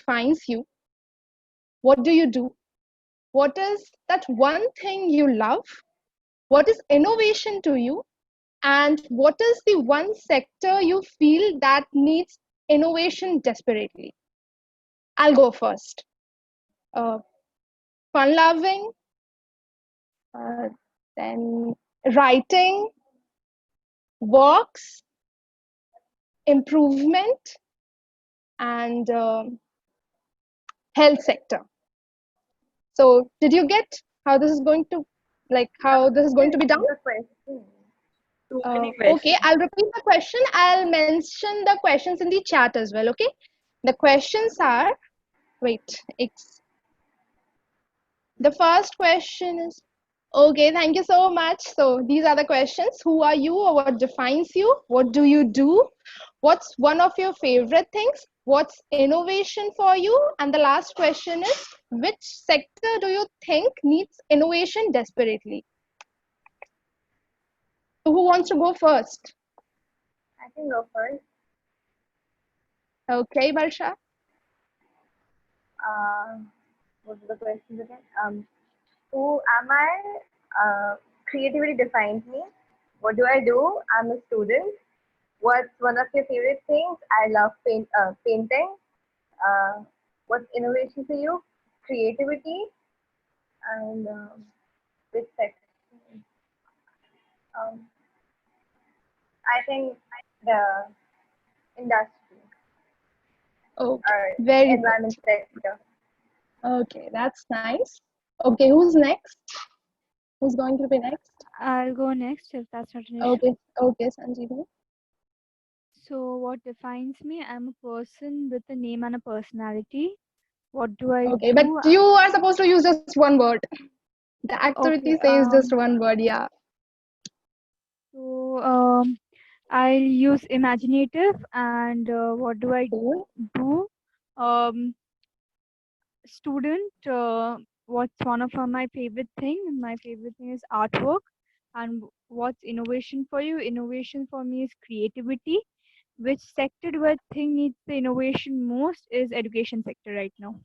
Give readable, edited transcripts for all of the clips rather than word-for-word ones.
defines you? What do you do? What is that one thing you love? What is innovation to you? And what is the one sector you feel that needs innovation desperately? I'll go first. Uh, Fun loving, uh, then writing, works, improvement, and health sector. So, did you get how this is going to, like, how this is going to be done? The question. Too many Okay, questions. I'll repeat the question. I'll mention the questions in the chat as well. Okay, the questions are, wait, the first question is, okay, thank you so much. So these are the questions. Who are you, or what defines you? What do you do? What's one of your favorite things? What's innovation for you? And the last question is, which sector do you think needs innovation desperately? So who wants to go first? I can go first. Okay, Barsha. What are the questions again? Who am I? Creativity defines me. What do I do? I'm a student. What's one of your favorite things? I love painting. Uh, what's innovation for you? Creativity. And which section? Um, I think the industry Okay, or very environment good. sector. Okay, that's nice. Okay, who's next? Who's going to be next? I'll go next if that's not an issue. Okay, okay, Sanjeev. So, what defines me? I'm a person with a name and a personality. What do I Okay, but do? you are supposed to use just one word. The activity Okay. says just one word, yeah. So, I'll use imaginative, and what do I Cool. do? Student. What's one of my favorite thing? My favorite thing is artwork. And what's innovation for you? Innovation for me is creativity. Which sector do I think needs the innovation most? Is education sector right now.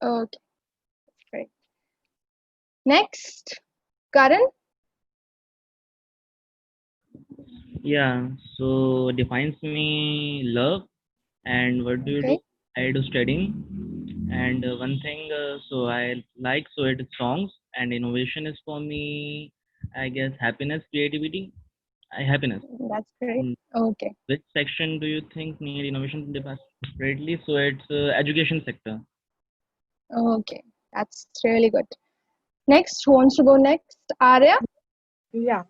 Okay, great. Next, Karan. Yeah, so defines me love. And what do you do? Okay, I do studying. And one thing, so I like, so it is songs. And innovation is for me, I guess, happiness, creativity, happiness. that's great. Mm, Okay, which section do you think need innovation desperately? So it's education sector. okay, that's really good. Next, who wants to go next? Arya. Yeah.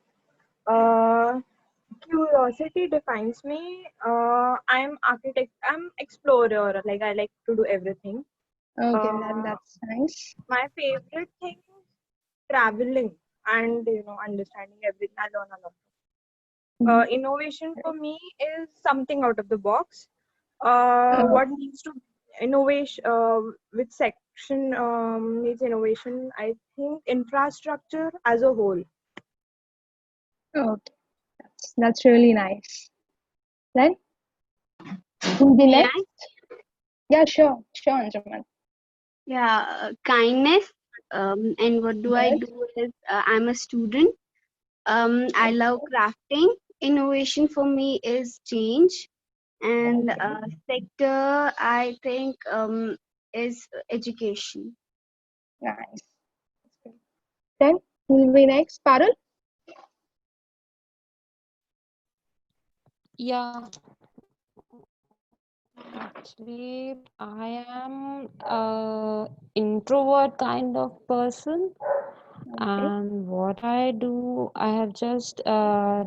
Curiosity defines me. I'm architect. I'm explorer. Like I like to do everything. Okay, Uh, that's nice. my favorite thing is traveling and understanding everything. I learn a lot. Innovation for me is something out of the box. Uh, What needs to innovation? Which section needs innovation? I think infrastructure as a whole. okay, that's really nice. Then, who'll be May next? I? Yeah, sure, Anjuman. Yeah, kindness. And what do I Good. do is I'm a student. I love crafting. Innovation for me is change. And sector, I think, is education. Nice. Then, who'll be next? Parul. Yeah, actually, I am a introvert kind of person, Okay. and what I do, I have just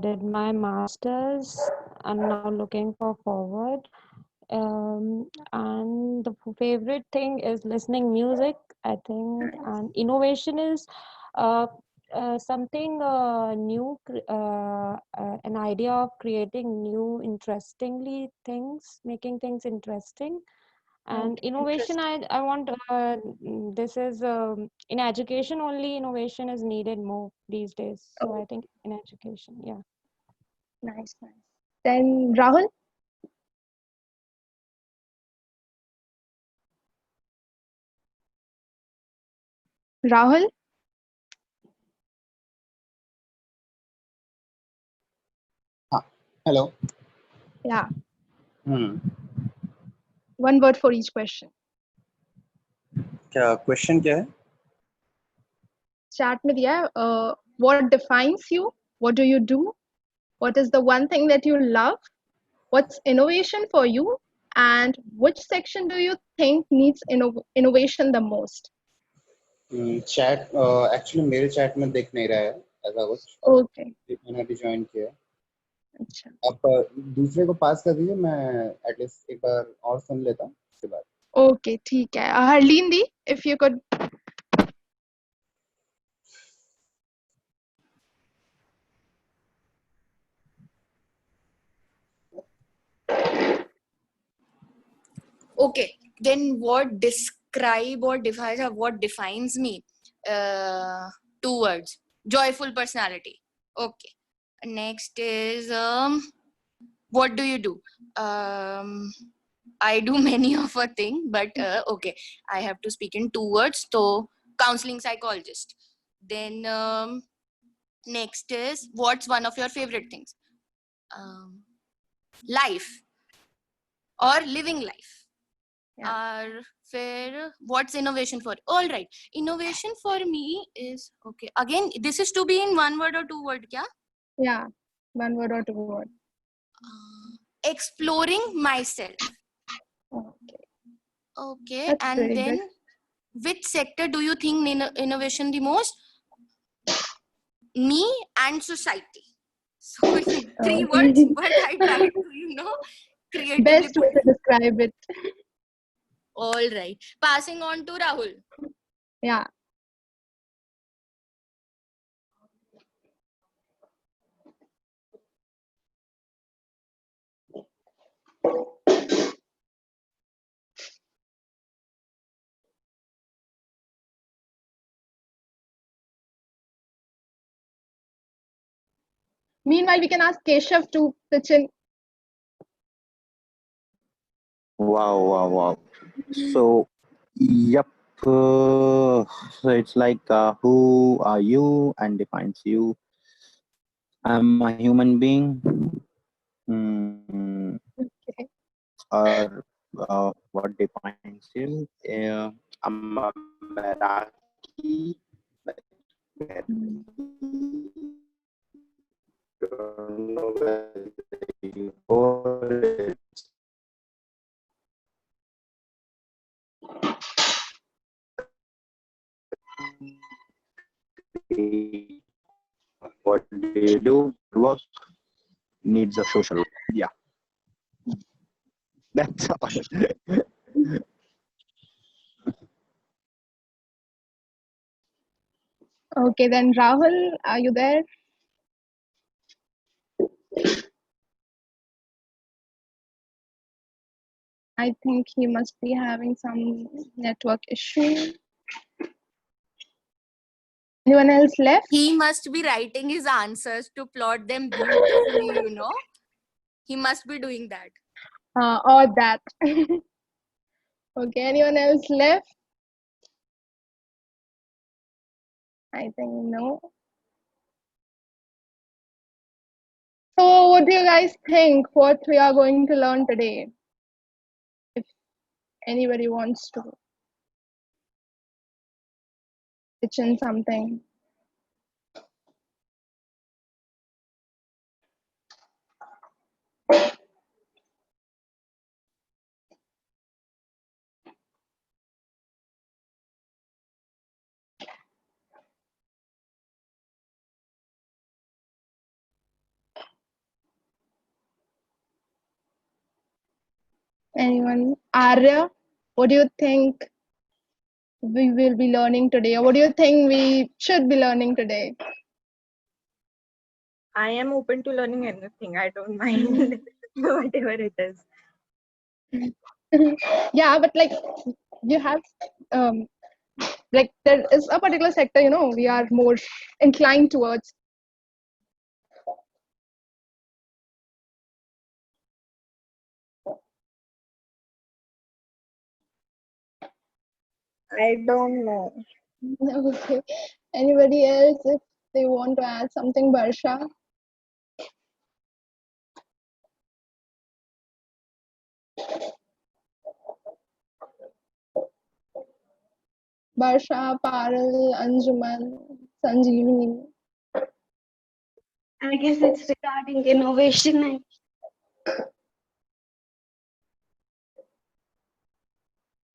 did my masters and now looking for forward. And the favorite thing is listening music, I think, and innovation is uh, something new, an idea of creating new, interestingly things, making things interesting. And Okay, innovation, interesting. I want, this is in education only, innovation is needed more these days. So Oh, I think in education, yeah. nice. Then, Rahul. Rahul? Hello. Yeah, One word for each question. क्या question क्या है? Chat में दिया है, what defines you? What do you do? What is the one thing that you love? What's innovation for you? And which section do you think needs innovation the most? Chat actually मेरे chat में दिख नहीं रहा है ऐसा कुछ. Okay. मैंने अभी ज्वाइन किया है. अच्छा. आप दूसरे को पास कर दीजिए, मैं एटलीस्ट एक बार और सुन लेता हूँ उसके बाद. Okay, ठीक है. Harleen the, if you could. Okay, then what describe or defines or what defines me? Two words: joyful personality. Okay. Next is what do you do? I do many of a thing, but okay, I have to speak in two words. So counseling psychologist. Then next is what's one of your favorite things? Life or living life. Or fair, what's innovation for? All right, innovation for me is okay. Again, this is to be in one word or two word, kya? Yeah, one word or two word. Exploring myself. Okay. Okay, That's and then good. which sector do you think innovation the most? Me and society. So three words, but I tried to creatively Best put way to it. describe it. All right, passing on to Rahul. Yeah. Meanwhile, we can ask Keshav to pitch in. Wow. So, yep. So it's like who are you and defines you. I'm a human being. Okay. Or what defines you? I'm a Merathi. Like, don't know whether you heard it. What do you do? Work needs a social. Yeah. That's all. Okay, then Rahul, are you there? I think he must be having some network issue. Anyone else left? He must be writing his answers to plot them beautifully, He must be doing that. Or that. Okay, anyone else left? I think no. So what do you guys think what we are going to learn today? If anybody wants to pitch in something. Anyone? Arya, what do you think we will be learning today? Or what do you think we should be learning today? I am open to learning anything. I don't mind whatever it is. Yeah, but like you have like there is a particular sector, we are more inclined towards. I don't know. Okay. Anybody else, if they want to add something, Barsha? Barsha, Parul, Anjuman, Sanjeevani. I guess it's regarding innovation. And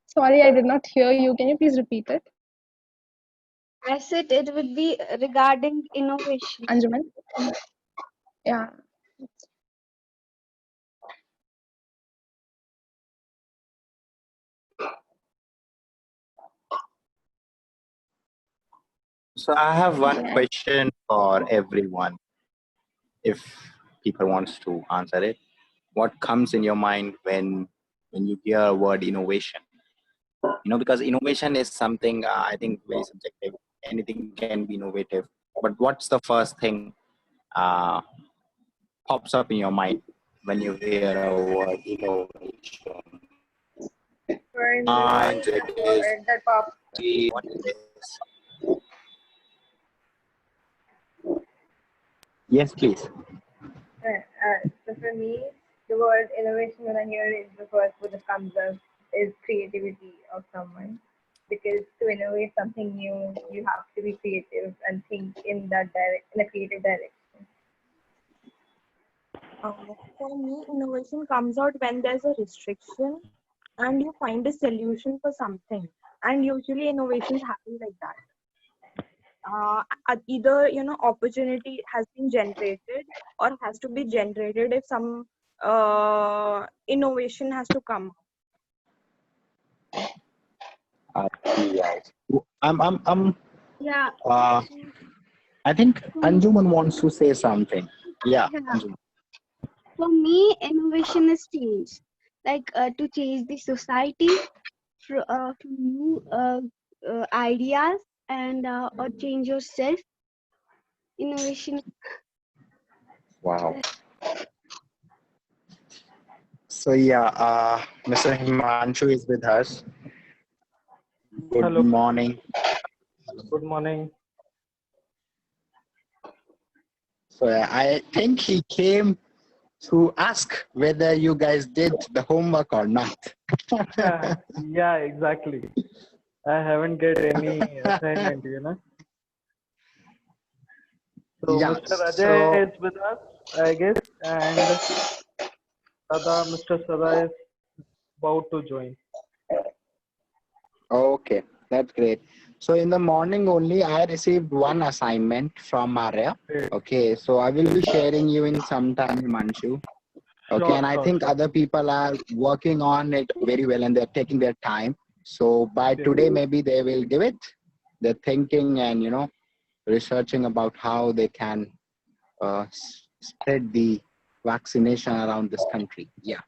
Sorry, I did not hear you. Can you please repeat it? I said it would be regarding innovation. Anjuman? Yeah. So I have one Yeah. question for everyone. If people wants to answer it, what comes in your mind when you hear a word innovation? Because innovation is something I think very subjective. Anything can be innovative, but what's the first thing uh, pops up in your mind when you hear a word innovation? For me, And it the is word that pops. what it is. Yes, please. So for me, the word innovation, when I hear it, the first word that comes up is creativity of someone. Because to innovate something new, you have to be creative and think in in a creative direction. For me, innovation comes out when there's a restriction and you find a solution for something. And usually innovations happen like that. Either opportunity has been generated or has to be generated if some innovation has to come. Yes. I'm Yeah. I think For me, Anjuman wants to say something. Yeah, yeah. Anjuman. For me, innovation is change. Like to change the society from new ideas and or change yourself. Innovation. Wow. So yeah, Mr. Himanshu is with us. Good Hello, morning. good morning. So I think he came to ask whether you guys did the homework or not. Yeah, exactly. I haven't get any assignment. So Yeah. Mr. So Ajay is with us, I guess, and Mr. Sada is about to join. okay, that's great. So in the morning only, I received one assignment from Maria. Great. Okay, so I will be sharing you in some time, Himanshu. Okay, Sure, and I sure, think sure. other people are working on it very well and they're taking their time. So by Okay. today, maybe they will give it. They're thinking and, researching about how they can spread the vaccination around this country. Yeah.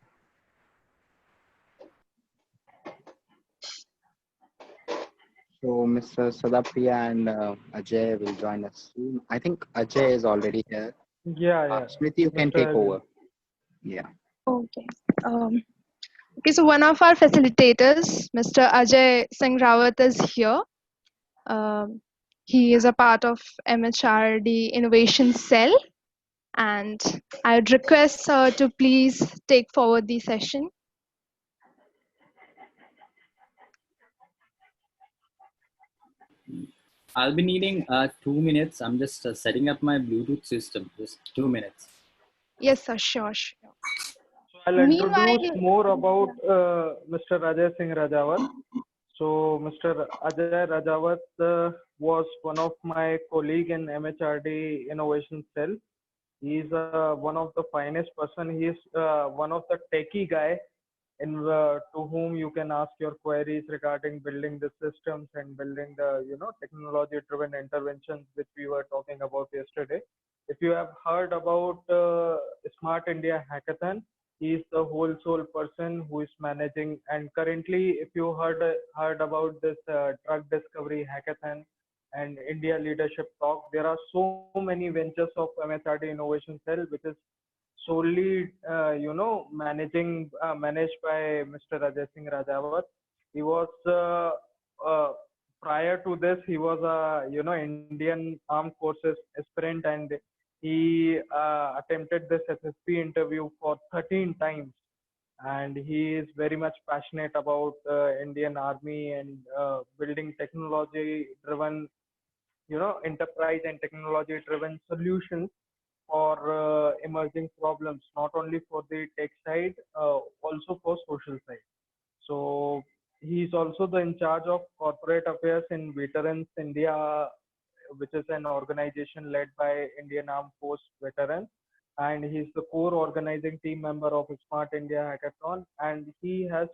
So Mr. Sadapriya and Ajay will join us soon. I think Ajay is already here. Yeah. Smriti, you can Mr. take Ajay. over. Yeah. Okay. Okay, so one of our facilitators, Mr. Ajay Singh Rawat, is here. He is a part of MHRD Innovation Cell, and I would request sir to please take forward the session. I'll be needing 2 minutes. I'm just setting up my Bluetooth system. Just 2 minutes. Yes, sir, sure. So I'll introduce more about Mr. Ajay Singh Rajawat. So Mr. Ajay Rajawat was one of my colleague in MHRD Innovation Cell. He's one of the finest person. He is one of the techie guy to whom you can ask your queries regarding building the systems and building the technology driven interventions which we were talking about yesterday. If you have heard about Smart India Hackathon, he is the whole soul person who is managing. And currently, if you heard about this drug discovery hackathon and India leadership talk, there are so many ventures of MHRD Innovation Cell which is solely managed by Mr. Ajay Singh Rajawat. He was prior to this, he was a Indian Armed Forces aspirant, and he attempted this SSP interview for 13 times. And he is very much passionate about Indian Army and building technology-driven, enterprise and technology-driven solutions for emerging problems, not only for the tech side, also for social side. So he's also the in charge of corporate affairs in Veterans India, which is an organization led by Indian Armed Force veterans. And he's the core organizing team member of Smart India Hackathon. And he has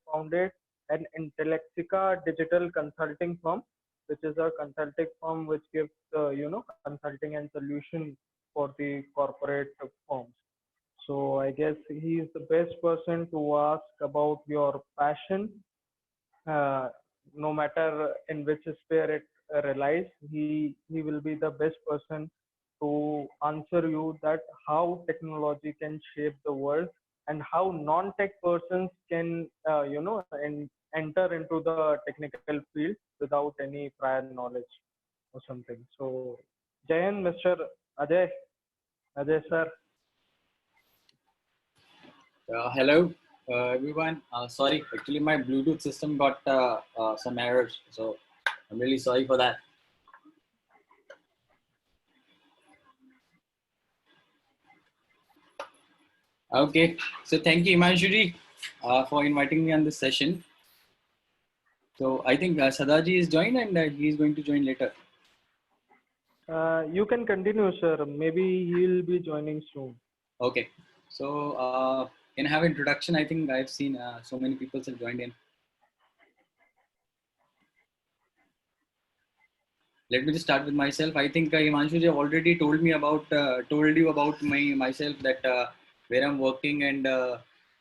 founded an Intellexica digital consulting firm, which is a consulting firm which gives, consulting and solution for the corporate firms. So I guess he is the best person to ask about your passion, no matter in which sphere it relies. He will be the best person to answer you that how technology can shape the world and how non-tech persons can, enter into the technical field without any prior knowledge or something. So, Jayan, Mr. Ajay, Ajay sir. Hello, everyone. Sorry, actually my Bluetooth system got some errors, so I'm really sorry for that. Okay, so thank you, Himanshu, for inviting me on this session. So I think Sadaji is joined, and he's going to join later. You can continue, sir. Maybe he'll be joining soon. Okay, so can I have introduction? I think I've seen so many people have joined in. Let me just start with myself. I think Himanshu already told me about told you about myself, that where I'm working and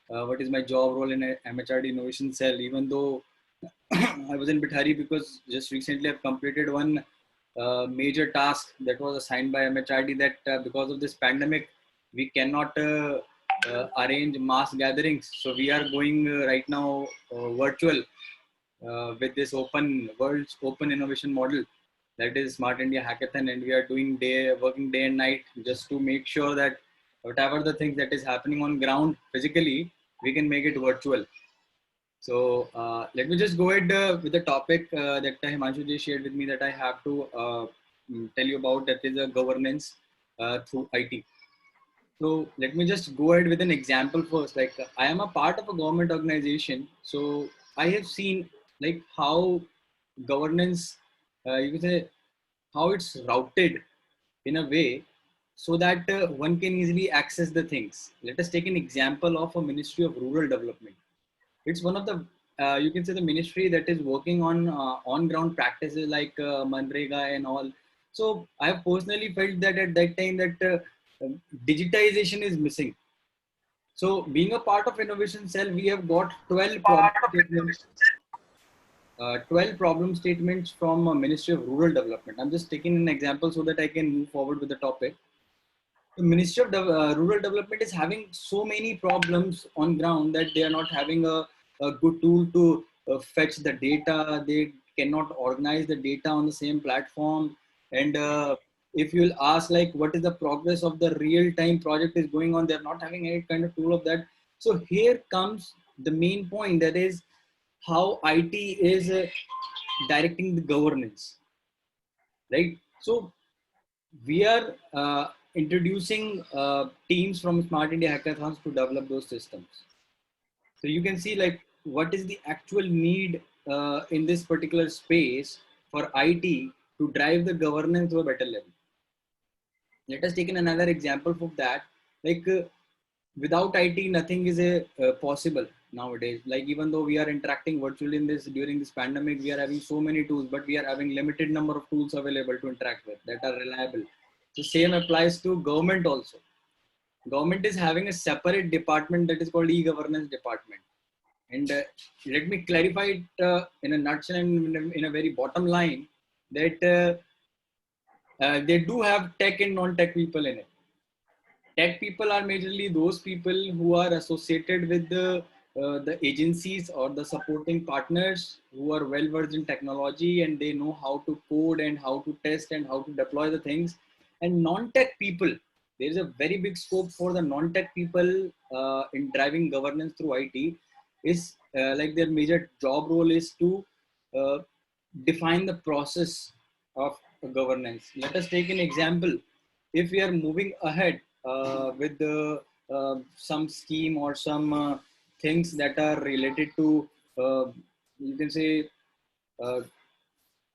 what is my job role in a MHRD Innovation Cell. Even though I was in Bithari because just recently I've completed one major task that was assigned by MHRD, that because of this pandemic we cannot arrange mass gatherings. So we are going right now virtual with this world's open innovation model, that is Smart India Hackathon, and we are working day and night just to make sure that whatever the things that is happening on ground physically, we can make it virtual. So let me just go ahead with the topic that Himanshu ji shared with me that I have to tell you about, that is governance through IT. So let me just go ahead with an example first. Like I am a part of a government organization, so I have seen like how governance, you can say, how it's routed in a way so that one can easily access the things. Let us take an example of a Ministry of Rural Development. It's one of the, you can say, the ministry that is working on ground practices like Manrega and all. So I have personally felt that at that time that digitization is missing. So being a part of Innovation Cell, we have got 12 problem statements. 12 problem statements from Ministry of Rural Development. I'm just taking an example so that I can move forward with the topic. The Ministry of Rural Development is having so many problems on ground that they are not having a good tool to fetch the data. They cannot organize the data on the same platform. And if you'll ask like what is the progress of the real-time project is going on, they're not having any kind of tool of that. So here comes the main point, that is how IT is directing the governance, right? So we are introducing teams from Smart India Hackathons to develop those systems. So you can see like what is the actual need in this particular space for IT to drive the governance to a better level. Let us take another example of that. Like without IT, nothing is possible nowadays. Like even though we are interacting virtually during this pandemic, we are having so many tools, but we are having limited number of tools available to interact with that are reliable. The same applies to government also. Government is having a separate department that is called e-governance department. And let me clarify it in a nutshell and in a very bottom line, that they do have tech and non-tech people in it. Tech people are majorly those people who are associated with the the agencies or the supporting partners who are well versed in technology and they know how to code and how to test and how to deploy the things. And non-tech people, there is a very big scope for the non-tech people in driving governance through IT. Is like their major job role is to uh, define the process of governance. Let us take an example. If we are moving ahead with some scheme or some things that are related to, you can say, uh,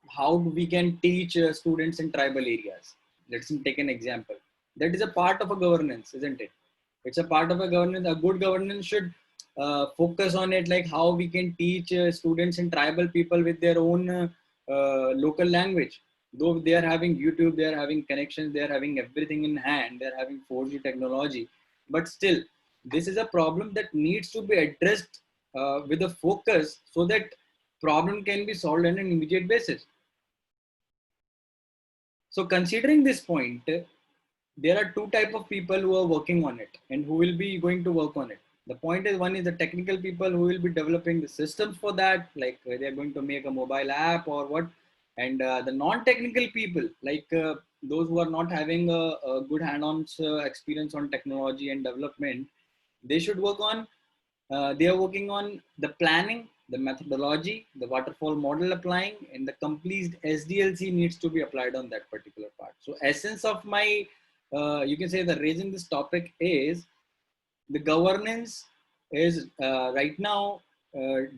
how we can teach students in tribal areas. Let's take an example. That is a part of a governance, isn't it? It's a part of a governance. A good governance should focus on it, like how we can teach students in tribal people with their own local language. Though they are having YouTube, they are having connections, they are having everything in hand, they are having 4G technology, but still, this is a problem that needs to be addressed with a focus so that problem can be solved on an immediate basis. So considering this point, there are two type of people who are working on it and who will be going to work on it. The point is, one is the technical people who will be developing the systems for that, like they are going to make a mobile app or what. And the non-technical people, like those who are not having a good hand-on experience on technology and development, they should work on, they are working on the planning, the methodology, the waterfall model applying, and the complete SDLC needs to be applied on that particular part. So essence of my, you can say the raising this topic is the governance is right now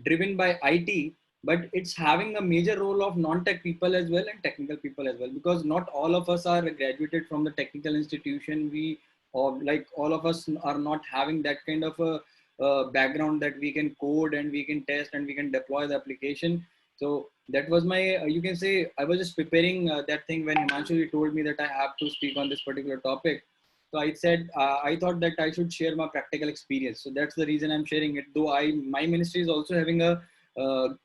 driven by IT, but it's having a major role of non-tech people as well and technical people as well, because not all of us are graduated from the technical institution. We, or like all of us are not having that kind of a background that we can code and we can test and we can deploy the application. So that was my, you can say, I was just preparing that thing when Himanshu told me that I have to speak on this particular topic. So I said, I thought that I should share my practical experience. So that's the reason I'm sharing it. Though my ministry is also having a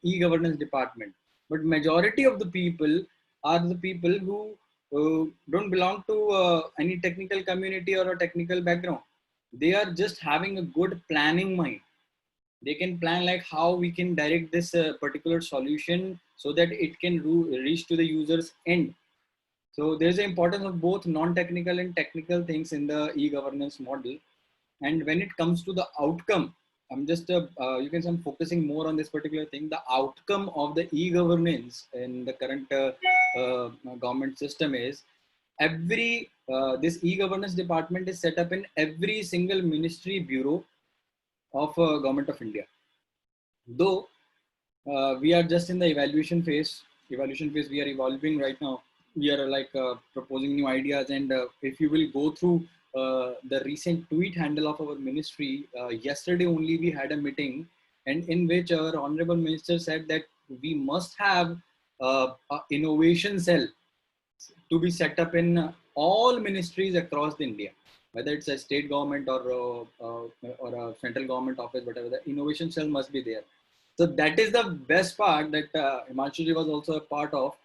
e-governance department, but majority of the people are the people who don't belong to any technical community or a technical background. They are just having a good planning mind. They can plan like how we can direct this particular solution so that it can reach to the user's end. So there's the importance of both non-technical and technical things in the e-governance model. And when it comes to the outcome, I'm just, you can say I'm focusing more on this particular thing. The outcome of the e-governance in the current government system is every, this e-governance department is set up in every single ministry bureau of Government of India. Though we are just in the evaluation phase, we are evolving right now. We are like proposing new ideas, and if you will go through the recent tweet handle of our ministry, yesterday only we had a meeting, and in which our honorable minister said that we must have an innovation cell to be set up in all ministries across the India, whether it's a state government or a central government office, whatever. The innovation cell must be there. So that is the best part that Himanshu ji was also a part of.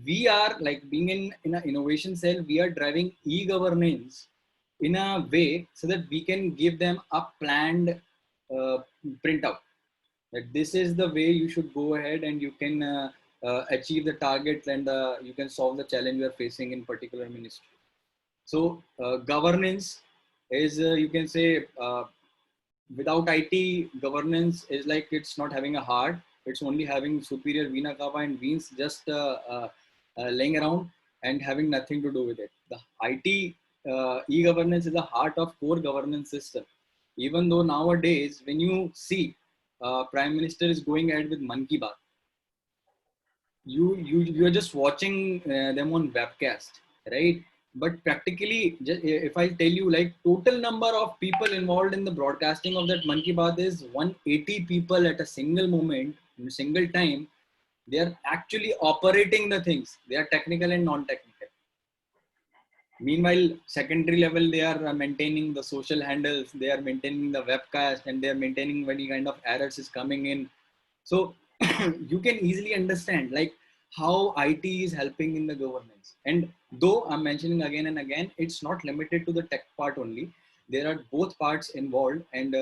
We are like being in an innovation cell, we are driving e-governance in a way so that we can give them a planned printout. That this is the way you should go ahead and you can achieve the targets and you can solve the challenge you are facing in particular ministry. So governance is, you can say, without IT, governance is like it's not having a heart. It's only having superior Veena Kava and Veens just laying around and having nothing to do with it. The IT e-governance is the heart of core governance system. Even though nowadays, when you see Prime Minister is going ahead with Man Ki Baat, you are just watching them on webcast, right? But practically, if I tell you, like total number of people involved in the broadcasting of that Man Ki Baat is 180 people at a single moment, in a single time. They are actually operating the things. They are technical and non-technical. Meanwhile, secondary level, they are maintaining the social handles, they are maintaining the webcast, and they are maintaining any kind of errors is coming in. So you can easily understand like how IT is helping in the governance. And though I'm mentioning again and again, it's not limited to the tech part only. There are both parts involved, and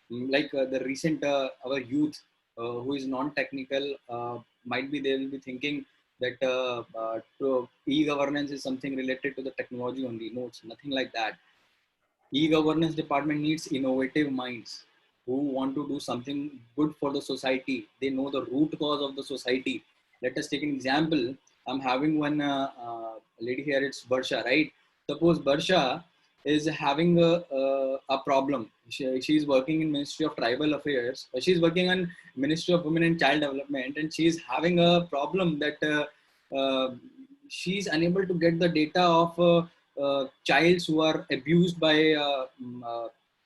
like the recent our youth who is non-technical, might be they will be thinking that e-governance is something related to the technology only. No, it's nothing like that. E-governance department needs innovative minds who want to do something good for the society. They know the root cause of the society. Let us take an example. I'm having one lady here. It's Barsha, right? Suppose Barsha is having a problem. She's working in Ministry of Tribal Affairs. She's working on Ministry of Women and Child Development, and she's having a problem that she's unable to get the data of childs who are abused by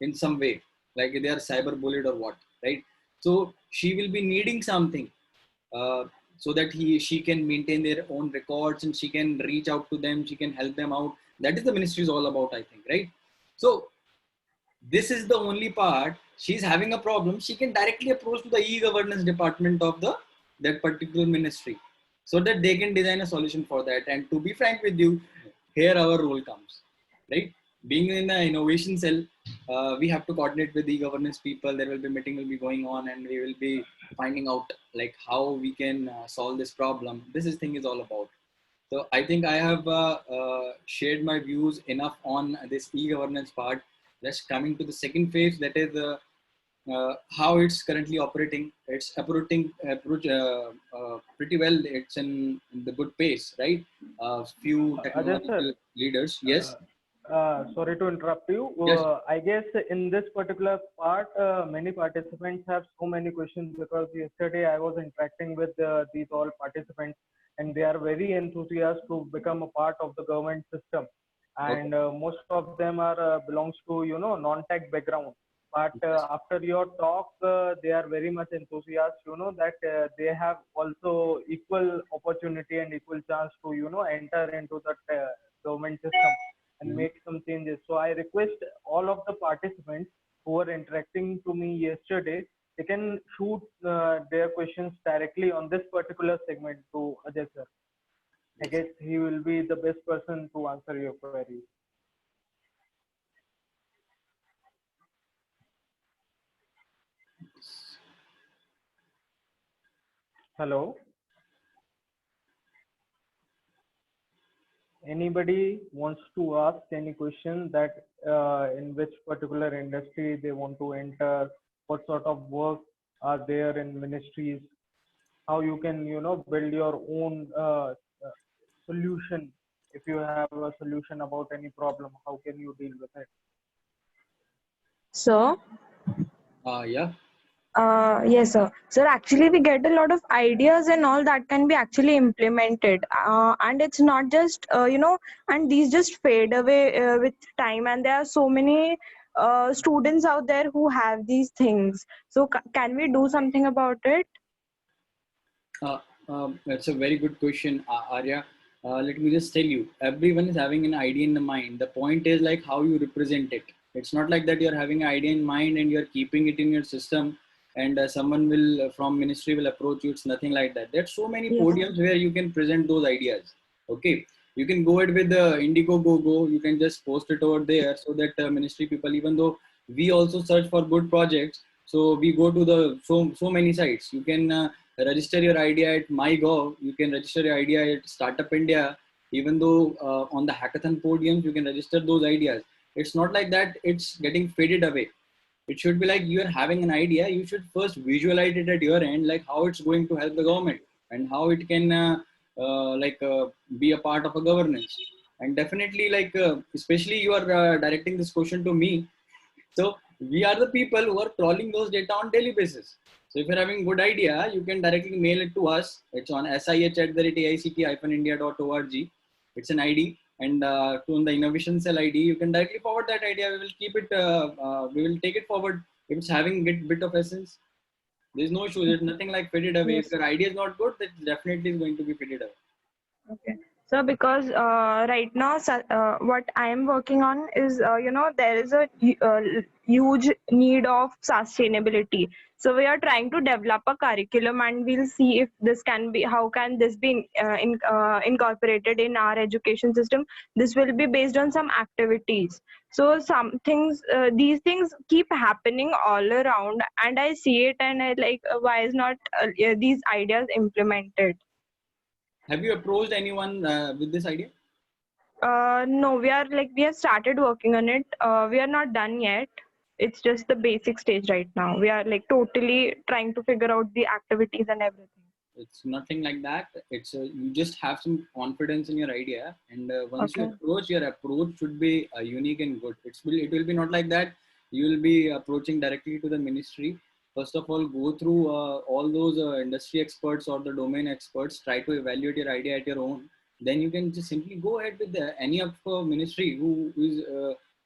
in some way, like they are cyber bullied or what, right? So she will be needing something so that she can maintain their own records and she can reach out to them, she can help them out. That is the ministry is all about, I think, right? So this is the only part. She's having a problem, she can directly approach to the e-governance department of that particular ministry so that they can design a solution for that. And to be frank with you, here our role comes, right? Being in the innovation cell, we have to coordinate with the governance people. There will be meeting will be going on, and we will be finding out like how we can solve this problem. This is thing is all about. So I think I have shared my views enough on this e-governance part. Let's coming to the second phase, that is how it's currently operating. It's operating pretty well. It's in the good pace, right? Few technological leaders. Yes. Sorry to interrupt you. Yes. I guess in this particular part, many participants have so many questions because yesterday I was interacting with these all participants, and they are very enthusiastic to become a part of the government system. And most of them are belongs to non-tech background. But after your talk, they are very much enthusiastic. That they have also equal opportunity and equal chance to enter into that government system and make some changes. So I request all of the participants who were interacting to me yesterday, they can shoot their questions directly on this particular segment to Ajay sir. I guess he will be the best person to answer your queries. Hello. Anybody wants to ask any question that in which particular industry they want to enter, what sort of work are there in ministries, how you can build your own solution. If you have a solution about any problem, how can you deal with it? So Yeah. Yes, sir. Sir, actually, we get a lot of ideas and all that can be actually implemented. And it's not just, and these just fade away with time. And there are so many students out there who have these things. So, can we do something about it? That's a very good question, Arya. Let me just tell you, everyone is having an idea in the mind. The point is like how you represent it. It's not like that you're having an idea in mind and you're keeping it in your system and someone will from ministry will approach you. It's nothing like that. There's so many podiums where you can present those ideas. Okay. You can go ahead with the Indiegogo. You can just post it over there so that ministry people, even though we also search for good projects, so we go to the so many sites. You can register your idea at MyGov. You can register your idea at Startup India. Even though on the hackathon podiums, you can register those ideas. It's not like that it's getting faded away. It should be like you're having an idea. You should first visualize it at your end, like how it's going to help the government and how it can be a part of a governance. And definitely especially you are directing this question to me. So we are the people who are crawling those data on daily basis. So if you're having good idea, you can directly mail it to us. It's on sih@aict-india.org. It's an ID, and to the innovation cell ID, you can directly forward that idea. We will keep it. We will take it forward. If it's having a bit of essence, there's no issue. There's nothing like faded away. If your idea is not good, that definitely is going to be faded away. Okay. So because right now what I am working on is there is a huge need of sustainability. So we are trying to develop a curriculum, and we'll see if this can be, how can this be incorporated in our education system. This will be based on some activities. So some things, these things keep happening all around, and I see it, and I like, why is not these ideas implemented? Have you approached anyone with this idea? No, we have started working on it. We are not done yet. It's just the basic stage right now. We are like totally trying to figure out the activities and everything. It's nothing like that. It's you just have some confidence in your idea, and once you Okay. approach, your approach should be unique and good. It will be not like that. You will be approaching directly to the ministry. First of all, go through all those industry experts or the domain experts. Try to evaluate your idea at your own. Then you can just simply go ahead with any of ministry who is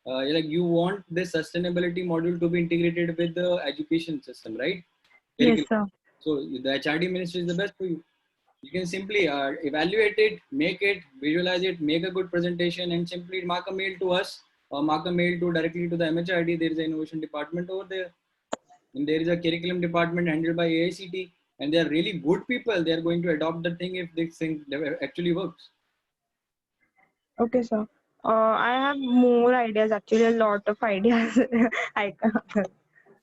like you want this sustainability module to be integrated with the education system, right? Yes, Curriculum. sir. So the HRD ministry is the best for you. You can simply evaluate it, make it, visualize it, make a good presentation, and simply mark a mail to us or mark a mail to directly to the MHRD. There is an innovation department over there, and there is a curriculum department handled by AICT, and they are really good people. They are going to adopt the thing if this thing actually works. Okay, sir. I have more ideas, actually, a lot of ideas. I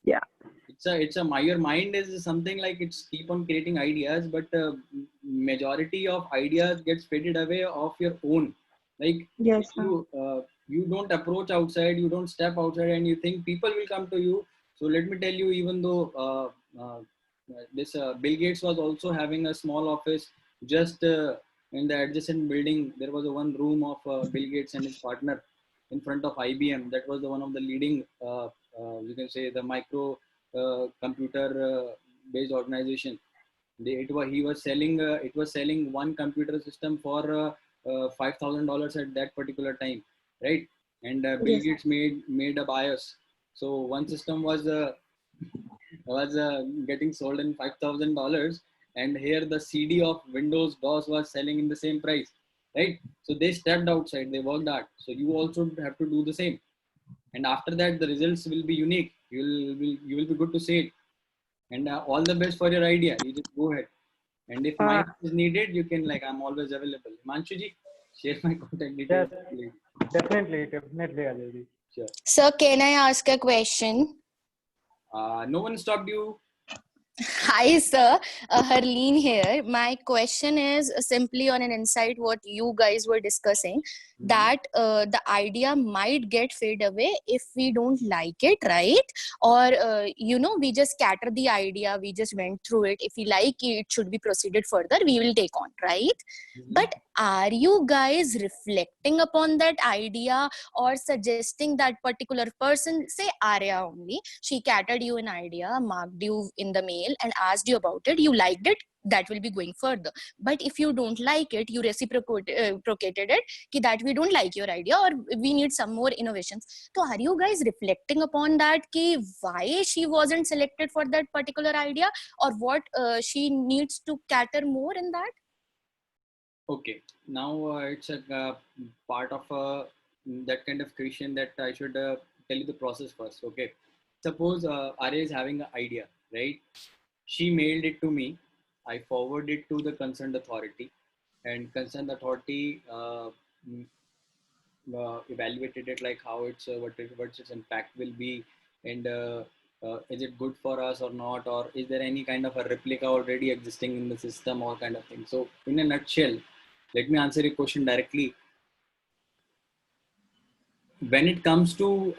yeah. It's a your mind is something like it's keep on creating ideas, but majority of ideas gets faded away of your own. Like Yes, sir. you don't approach outside, you don't step outside, and you think people will come to you. So let me tell you, even though this Bill Gates was also having a small office just in the adjacent building. There was a one room of Bill Gates and his partner in front of IBM. That was the one of the leading, you can say, the micro computer based organization. He was selling it was selling one computer system for $5,000 at that particular time, right? And Bill Yes. Gates made a BIOS. So one system was getting sold in $5,000, and here the CD of Windows DOS was selling in the same price, right? So they stepped outside, they worked hard. So you also have to do the same, and after that the results will be unique. You will be good to say it. And all the best for your idea. You just go ahead, and if my help is needed, you can, like, I'm always available. Himanshuji, share my contact details. Yes, definitely, Ajay. Sure. Sir, can I ask a question? No one stopped you. Hi, sir. Harleen here. My question is simply on an insight what you guys were discussing, that the idea might get fade away if we don't like it, right? Or, we just scatter the idea, we just went through it. If we like it, it should be proceeded further, we will take on, right? But are you guys reflecting upon that idea or suggesting that particular person, say Arya only, she catered you an idea, marked you in the mail and asked you about it, you liked it, that will be going further. But if you don't like it, you reciprocated it, that we don't like your idea or we need some more innovations. So are you guys reflecting upon that, why she wasn't selected for that particular idea, or what she needs to cater more in that? Okay, now it's a part of that kind of question that I should tell you the process first. Okay, suppose Arya is having an idea, right? She mailed it to me. I forwarded it to the concerned authority, and concerned authority evaluated it, like how it's what its impact will be, and is it good for us or not, or is there any kind of a replica already existing in the system or kind of thing. So in a nutshell, let me answer your question directly. When it comes to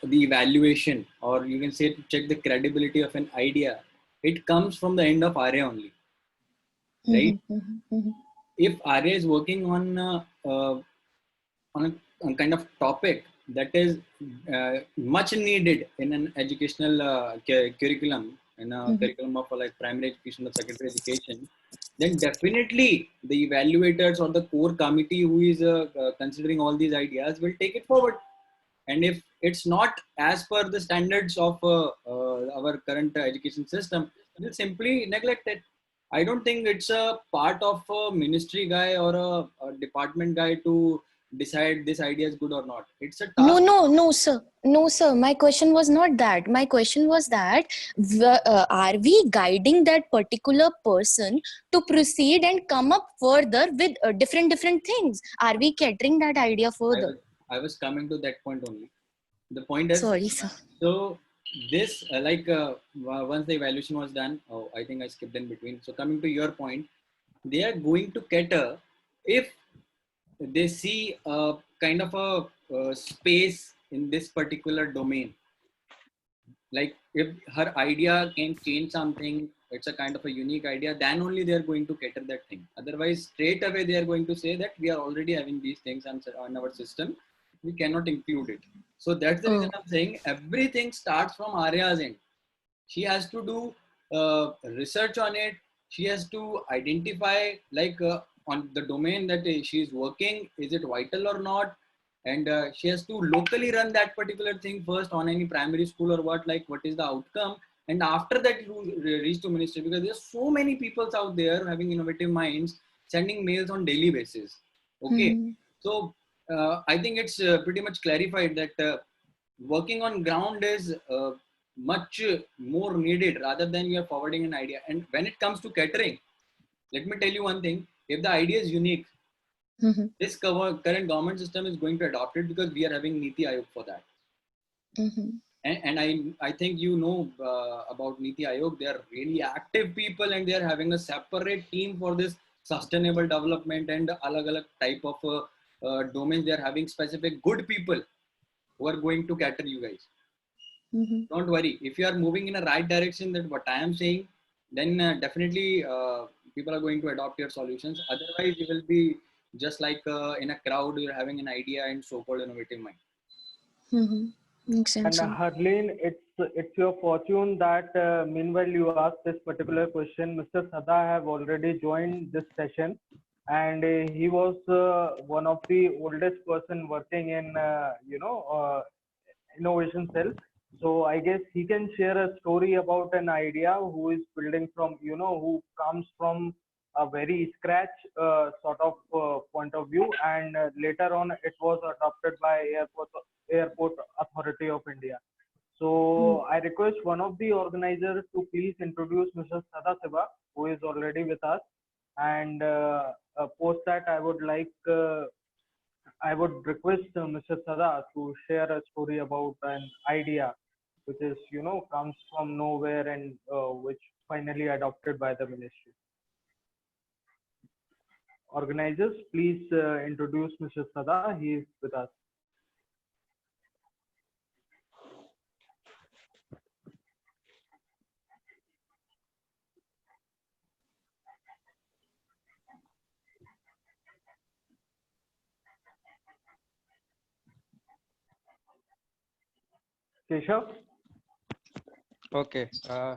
the evaluation, or you can say to check the credibility of an idea, it comes from the end of Arya only, right? If Arya is working on a kind of topic that is much needed in an educational curriculum, in a curriculum of like primary education or secondary education, then definitely the evaluators or the core committee who is considering all these ideas will take it forward. And if it's not as per the standards of our current education system, they'll simply neglect it. I don't think it's a part of a ministry guy or a department guy to decide this idea is good or not. It's a task. No, sir. My question was not that. My question was that are we guiding that particular person to proceed and come up further with different things? Are we catering that idea further? I was coming to that point only. The point is, sorry, sir. So this once the evaluation was done, I think I skipped in between. So coming to your point, they are going to cater if they see a kind of a space in this particular domain. Like if her idea can change something, it's a kind of a unique idea, then only they are going to cater that thing. Otherwise, straight away they are going to say that we are already having these things on our system, we cannot include it. So that's the reason I'm saying everything starts from Arya's end. She has to do research on it. She has to identify on the domain that she is working, is it vital or not? And she has to locally run that particular thing first on any primary school or what is the outcome. And after that, you reach to ministry, because there's so many people out there having innovative minds, sending mails on daily basis. Okay. So I think it's pretty much clarified that working on ground is much more needed rather than you are forwarding an idea. And when it comes to catering, let me tell you one thing. If the idea is unique, this current government system is going to adopt it, because we are having Niti Aayog for that. And I think you know about Niti Aayog. They are really active people, and they are having a separate team for this sustainable development and alag type of domains. They are having specific good people who are going to cater you guys. Don't worry. If you are moving in a right direction, that what I am saying, then definitely people are going to adopt your solutions. Otherwise, you will be just like in a crowd, you're having an idea and so-called innovative mind. Makes sense. And Harleen, it's your fortune that meanwhile you asked this particular question, Mr. Sada have already joined this session, and he was one of the oldest person working in innovation cell. So I guess he can share a story about an idea who is building from, who comes from a very scratch sort of point of view, and later on it was adopted by Airport Authority of India. So I request one of the organizers to please introduce Mr. Sadasiva, who is already with us, and post that I would request Mr. Sada to share a story about an idea which is, comes from nowhere and which finally adopted by the ministry. Organizers, please introduce Mr. Sada. He is with us. Keshav? Okay,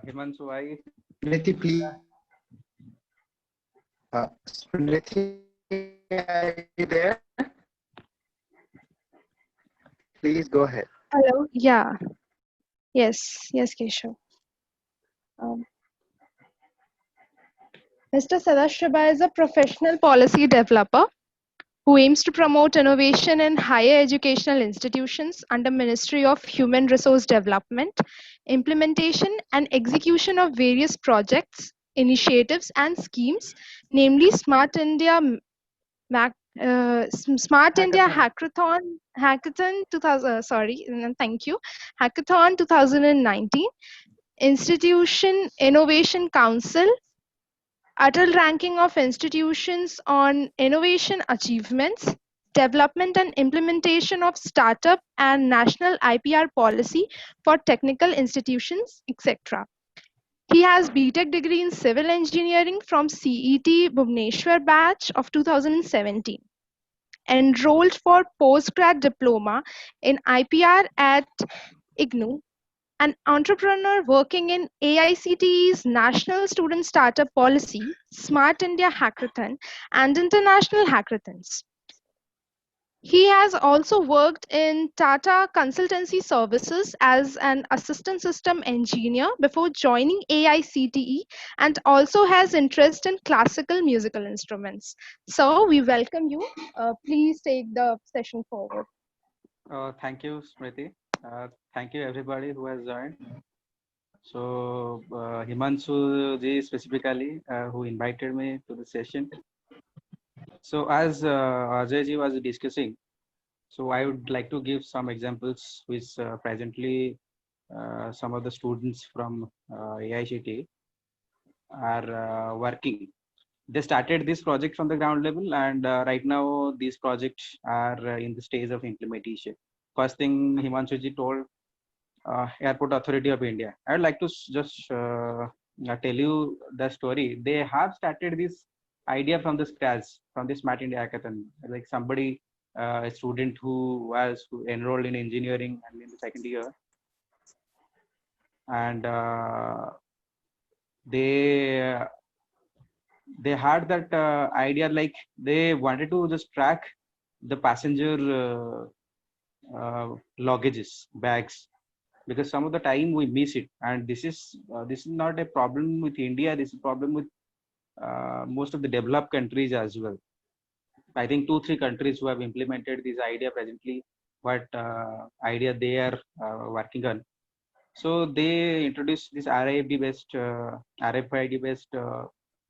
Himanshu, Smriti, please. Smriti, are you there? Please go ahead. Hello. Yeah. Yes, Keshav. Mr. Sadashiva is a professional policy developer who aims to promote innovation in higher educational institutions under Ministry of Human Resource Development, implementation and execution of various projects, initiatives and schemes, namely Smart India Hackathon 2000. Thank you. Hackathon 2019, Institution Innovation Council, Atal Ranking of Institutions on Innovation Achievements, Development and Implementation of Startup and National IPR Policy for Technical Institutions, etc. He has BTech degree in Civil Engineering from CET Bhubaneswar batch of 2017. Enrolled for postgrad diploma in IPR at IGNOU. An entrepreneur working in AICTE's National Student Startup Policy, Smart India Hackathon, and international hackathons. He has also worked in Tata Consultancy Services as an assistant system engineer before joining AICTE, and also has interest in classical musical instruments. So we welcome you. Please take the session forward. Thank you, Smriti. Thank you everybody who has joined. So Himanshu ji specifically who invited me to the session. So as Ajay ji was discussing, so I would like to give some examples which presently some of the students from AICTE are working. They started this project from the ground level, and right now these projects are in the stage of implementation. First thing Himanshu ji told, Airport Authority of India. I would like to just tell you the story. They have started this idea from the scratch, from the Smart India Hackathon. Like somebody, a student who enrolled in engineering and in the second year, and they had that idea, like they wanted to just track the passenger luggages, bags, because some of the time we miss it, and this is not a problem with India. This is a problem with most of the developed countries as well. I think 2-3 countries who have implemented this idea presently, what idea they are working on. So they introduced this RFID based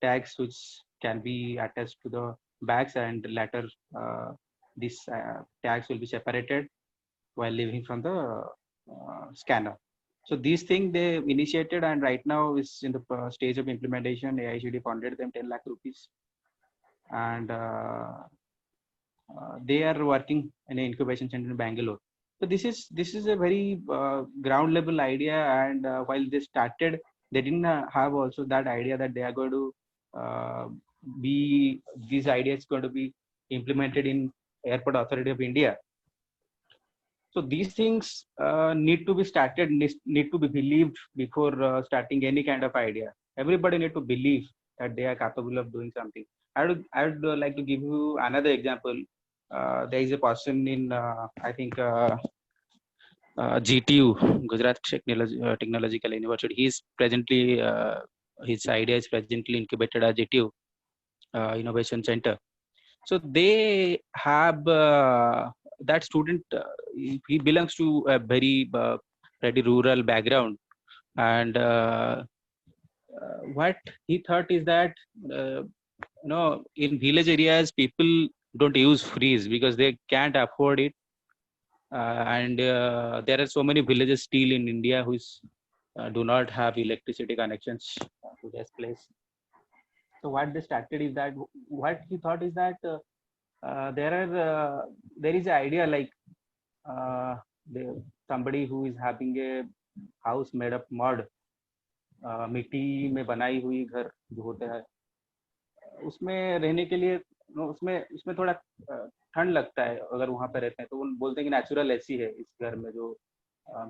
tags which can be attached to the bags, and later these tags will be separated while leaving from the scanner. So these things they initiated, and right now is in the stage of implementation. AICTE funded them 10 lakh rupees, and they are working in an incubation center in Bangalore. So this is a very ground level idea, and while they started, they didn't have also that idea that they are going to these ideas going to be implemented in Airport Authority of India. So these things need to be started, need to be believed before starting any kind of idea. Everybody need to believe that they are capable of doing something. I would like to give you another example. There is a person in I think GTU, Gujarat Technological University. He is presently his idea is presently incubated at GTU Innovation Center. So they have that student. He belongs to a very pretty rural background, and what he thought is that in village areas people don't use freeze because they can't afford it, and there are so many villages still in India who do not have electricity connections to this place. So what they started is that what he thought is that there is an idea like somebody who is having a house made of mud, मिट्टी में बनाई हुई घर जो होता है, उसमें रहने के लिए उसमें थोड़ा ठंड लगता है अगर वहां पर रहते हैं, तो वो बोलते हैं कि नेचुरल एसी है इस घर में जो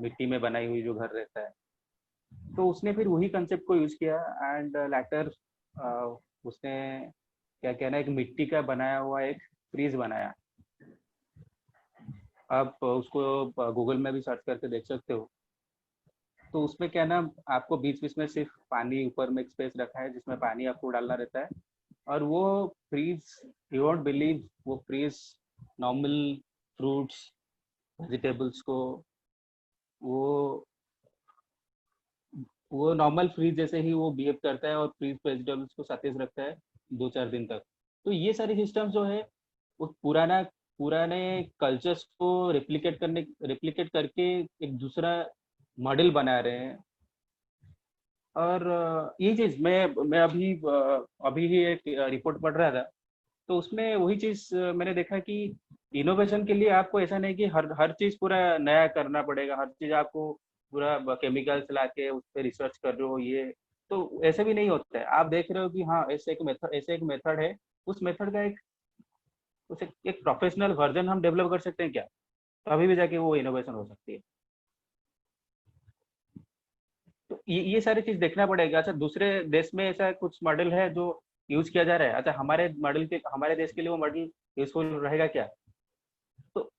मिट्टी में बनाई हुई जो घर रहता है. तो उसने फिर वही कंसेप्ट को यूज किया, एंड लेटर उसने क्या कहना है, एक मिट्टी का बनाया हुआ एक फ्रीज बनाया. आप उसको गूगल में भी सर्च करके देख सकते हो. तो उसमें क्या ना, आपको बीच बीच में सिर्फ पानी, ऊपर में एक स्पेस रखा है जिसमें पानी आपको डालना रहता है, और वो फ्रीज, यू वोंट बिलीव, वो फ्रीज नॉर्मल फ्रूट्स वेजिटेबल्स को वो नॉर्मल फ्रीज जैसे ही वो बिहेव करता है, और फ्रीज वेजिटेबल्स को सतेज रखता है 2-4 दिन तक. तो ये सारे सिस्टम्स जो है वो पुराने कल्चर्स को रेप्लिकेट करके एक दूसरा मॉडल बना रहे हैं. और ये चीज मैं अभी ही एक रिपोर्ट पढ़ रहा था, तो उसमें वही चीज मैंने देखा कि इनोवेशन के लिए आपको ऐसा नहीं कि हर चीज पूरा नया करना पड़ेगा, हर चीज आपको पूरा केमिकल्स ला के उस पर रिसर्च कर रहे हो, ये तो ऐसे भी नहीं होता है. आप देख रहे हो कि हाँ ऐसे एक मेथड है, उस मेथड का एक प्रोफेशनल वर्जन हम डेवलप कर सकते हैं क्या, तो अभी भी जाके वो इनोवेशन हो सकती है. तो ये सारी चीज देखना पड़ेगा. अच्छा, दूसरे देश में ऐसा कुछ मॉडल है जो यूज किया जा रहा है, अच्छा हमारे देश के लिए वो मॉडल यूजफुल रहेगा क्या?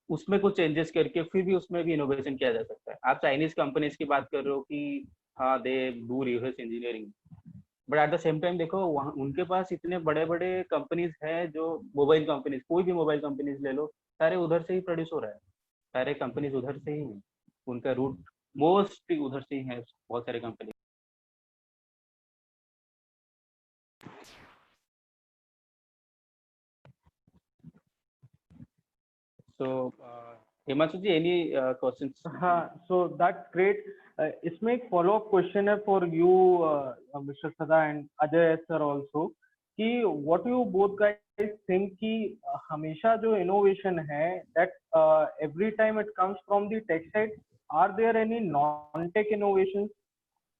उसमें कुछ चेंजेस करके फिर भी उसमें भी इनोवेशन किया जा सकता है। आप चाइनीज कंपनीज की बात कर रहे हो कि हाँ they do reverse engineering, but at the same time देखो वहाँ उनके पास इतने बड़े बड़े कंपनीज हैं, जो मोबाइल कंपनीज, कोई भी मोबाइल कंपनीज ले लो, सारे उधर से ही प्रोड्यूस हो रहा है, सारे कंपनीज उधर से ही हैं, उनका रूट मोस्टली उधर से ही है, बहुत सारे company. So, Himanshu ji, any questions? हाँ, so that's great. इसमें एक follow up question है for you, Mr. Sada and Ajay sir also, कि what you both guys think कि हमेशा जो innovation है that every time it comes from the tech side, are there any non-tech innovations?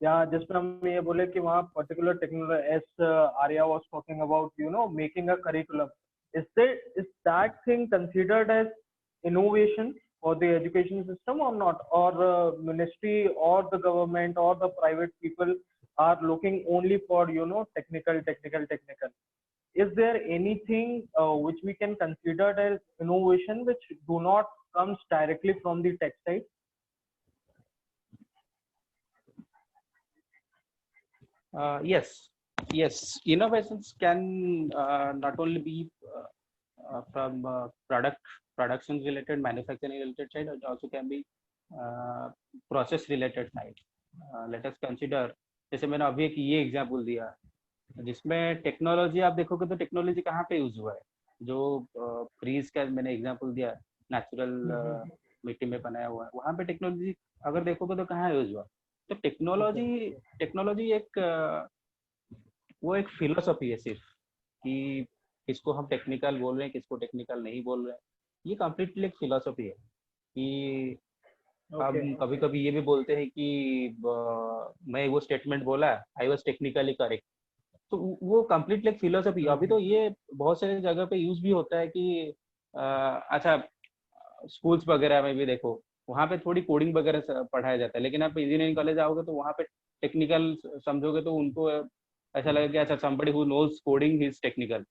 या जिसमें हम ये बोले कि वहाँ particular technology, as Arya was talking about, you know, making a curriculum, is that thing considered as innovation for the education system or not? Or ministry or the government or the private people are looking only for, you know, technical? Is there anything which we can consider as innovation which do not comes directly from the tech side? Yes, innovations can not only be from production related, manufacturing related side, it also can be process related side. Let us consider, जैसे मैंने अभी एक ये example दिया, जिसमें technology आप देखोगे तो टेक्नोलॉजी कहाँ पे यूज हुआ है, जो फ्रीज का मैंने एग्जांपल दिया, नेचुरल मिट्टी में बनाया हुआ है, वहाँ पे टेक्नोलॉजी अगर देखोगे तो कहाँ यूज हुआ। तो टेक्नोलॉजी वो एक फिलोसॉफी है सिर्फ, कि किसको हम टेक्निकल बोल रहे हैं, किसको टेक्निकल नहीं बोल रहे हैं, ये कम्प्लीटली एक फिलोसॉफी है। कि हम कभी कभी ये भी बोलते हैं कि मैं वो स्टेटमेंट बोला, आई वाज टेक्निकली करेक्ट, तो वो कम्प्लीटली एक फिलोसॉफी। अभी तो ये बहुत सारे जगह पे यूज भी होता है कि अच्छा स्कूल्स वगैरह में भी देखो, वहाँ पे थोड़ी कोडिंग वगैरह पढ़ाया जाता है, लेकिन आप इंजीनियरिंग कॉलेज आओगे तो वहाँ पे टेक्निकल समझोगे तो उनको ऐसा लगेगा कि अच्छा somebody who knows coding is technical.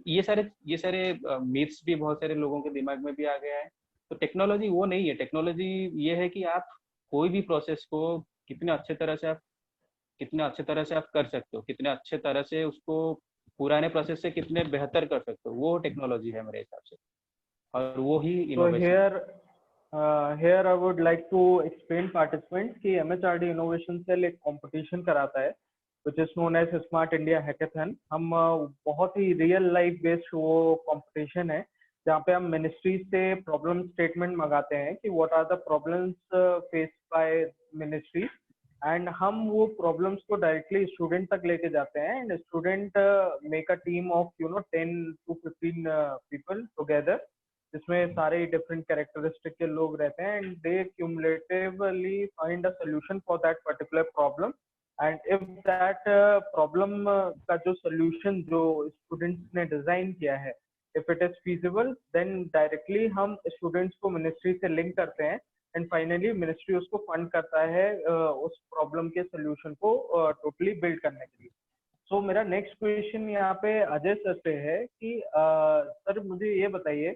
ये सारे मिथ्स भी बहुत सारे लोगों के दिमाग में भी आ गया है। तो टेक्नोलॉजी वो नहीं है, टेक्नोलॉजी ये है कि आप कोई भी प्रोसेस को कितने अच्छे तरह से आप कर सकते हो, कितने अच्छे तरह से उसको पुराने प्रोसेस से कितने बेहतर कर सकते हो, वो टेक्नोलॉजी है मेरे हिसाब से, और वो ही innovation. Here I would like to explain participants कि MHRD Innovation Cell एक competition कराता है which is known as Smart India Hackathon। हम बहुत ही real life based वो competition है, जहाँ पे हम मिनिस्ट्री से प्रॉब्लम स्टेटमेंट मंगाते हैं कि what are the problems faced by ministry, and हम वो प्रॉब्लम्स को डायरेक्टली स्टूडेंट तक लेके जाते हैं, and student make a team of 10 to 15 people together, जिसमें सारे डिफरेंट कैरेक्टरिस्टिक के लोग रहते हैं, and they cumulatively find a solution for that particular problem. And if that problem का जो सोल्यूशन जो स्टूडेंट्स ने डिजाइन किया है, if it is feasible, then directly हम स्टूडेंट्स को मिनिस्ट्री से लिंक करते हैं, एंड फाइनली मिनिस्ट्री उसको फंड करता है उस प्रॉब्लम के सोल्यूशन को टोटली बिल्ड करने के लिए। सो मेरा नेक्स्ट क्वेश्चन यहाँ पे अजय सर से है कि सर मुझे ये बताइए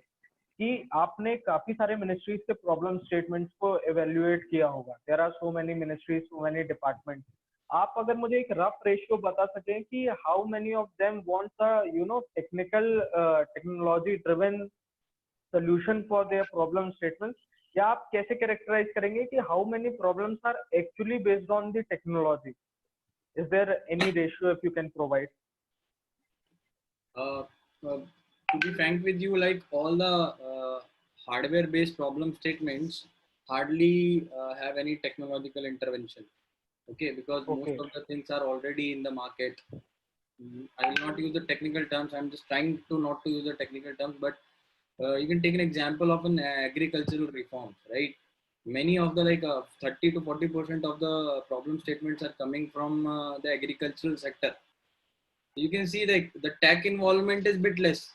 कि आपने काफी सारे मिनिस्ट्रीज के प्रॉब्लम स्टेटमेंट्स को एवेल्युएट किया होगा, there are so many ministries, so many departments, आप अगर मुझे एक रफ रेशियो बता सकें कि how many of them wants a technology driven solution for their problem statements, या आप कैसे कैरेक्टराइज करेंगे कि how many problems are actually based on the technology? Is there any ratio if you can provide? To be frank with you, like all the hardware based problem statements hardly have any technological intervention. Okay, because most of the things are already in the market. I will not use the technical terms, I'm just trying to not to use the technical terms, but you can take an example of an agricultural reforms, right? Many of the 30 to 40% of the problem statements are coming from the agricultural sector. You can see the tech involvement is bit less.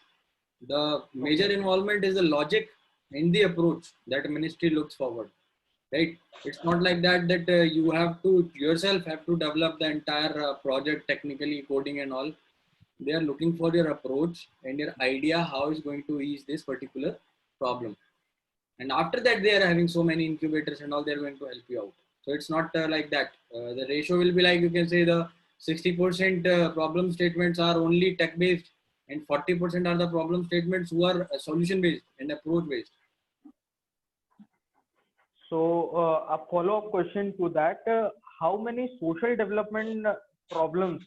The major involvement is the logic and the approach that ministry looks forward. Right, it's not like that you have to yourself have to develop the entire project technically, coding and all. They are looking for your approach and your idea how is going to ease this particular problem. and after that they are having so many incubators and all, they're going to help you out. So it's not like that. The ratio will be like, you can say the 60% problem statements are only tech based, and 40% are the problem statements who are solution based and approach based. So a follow-up question to that: how many social development problems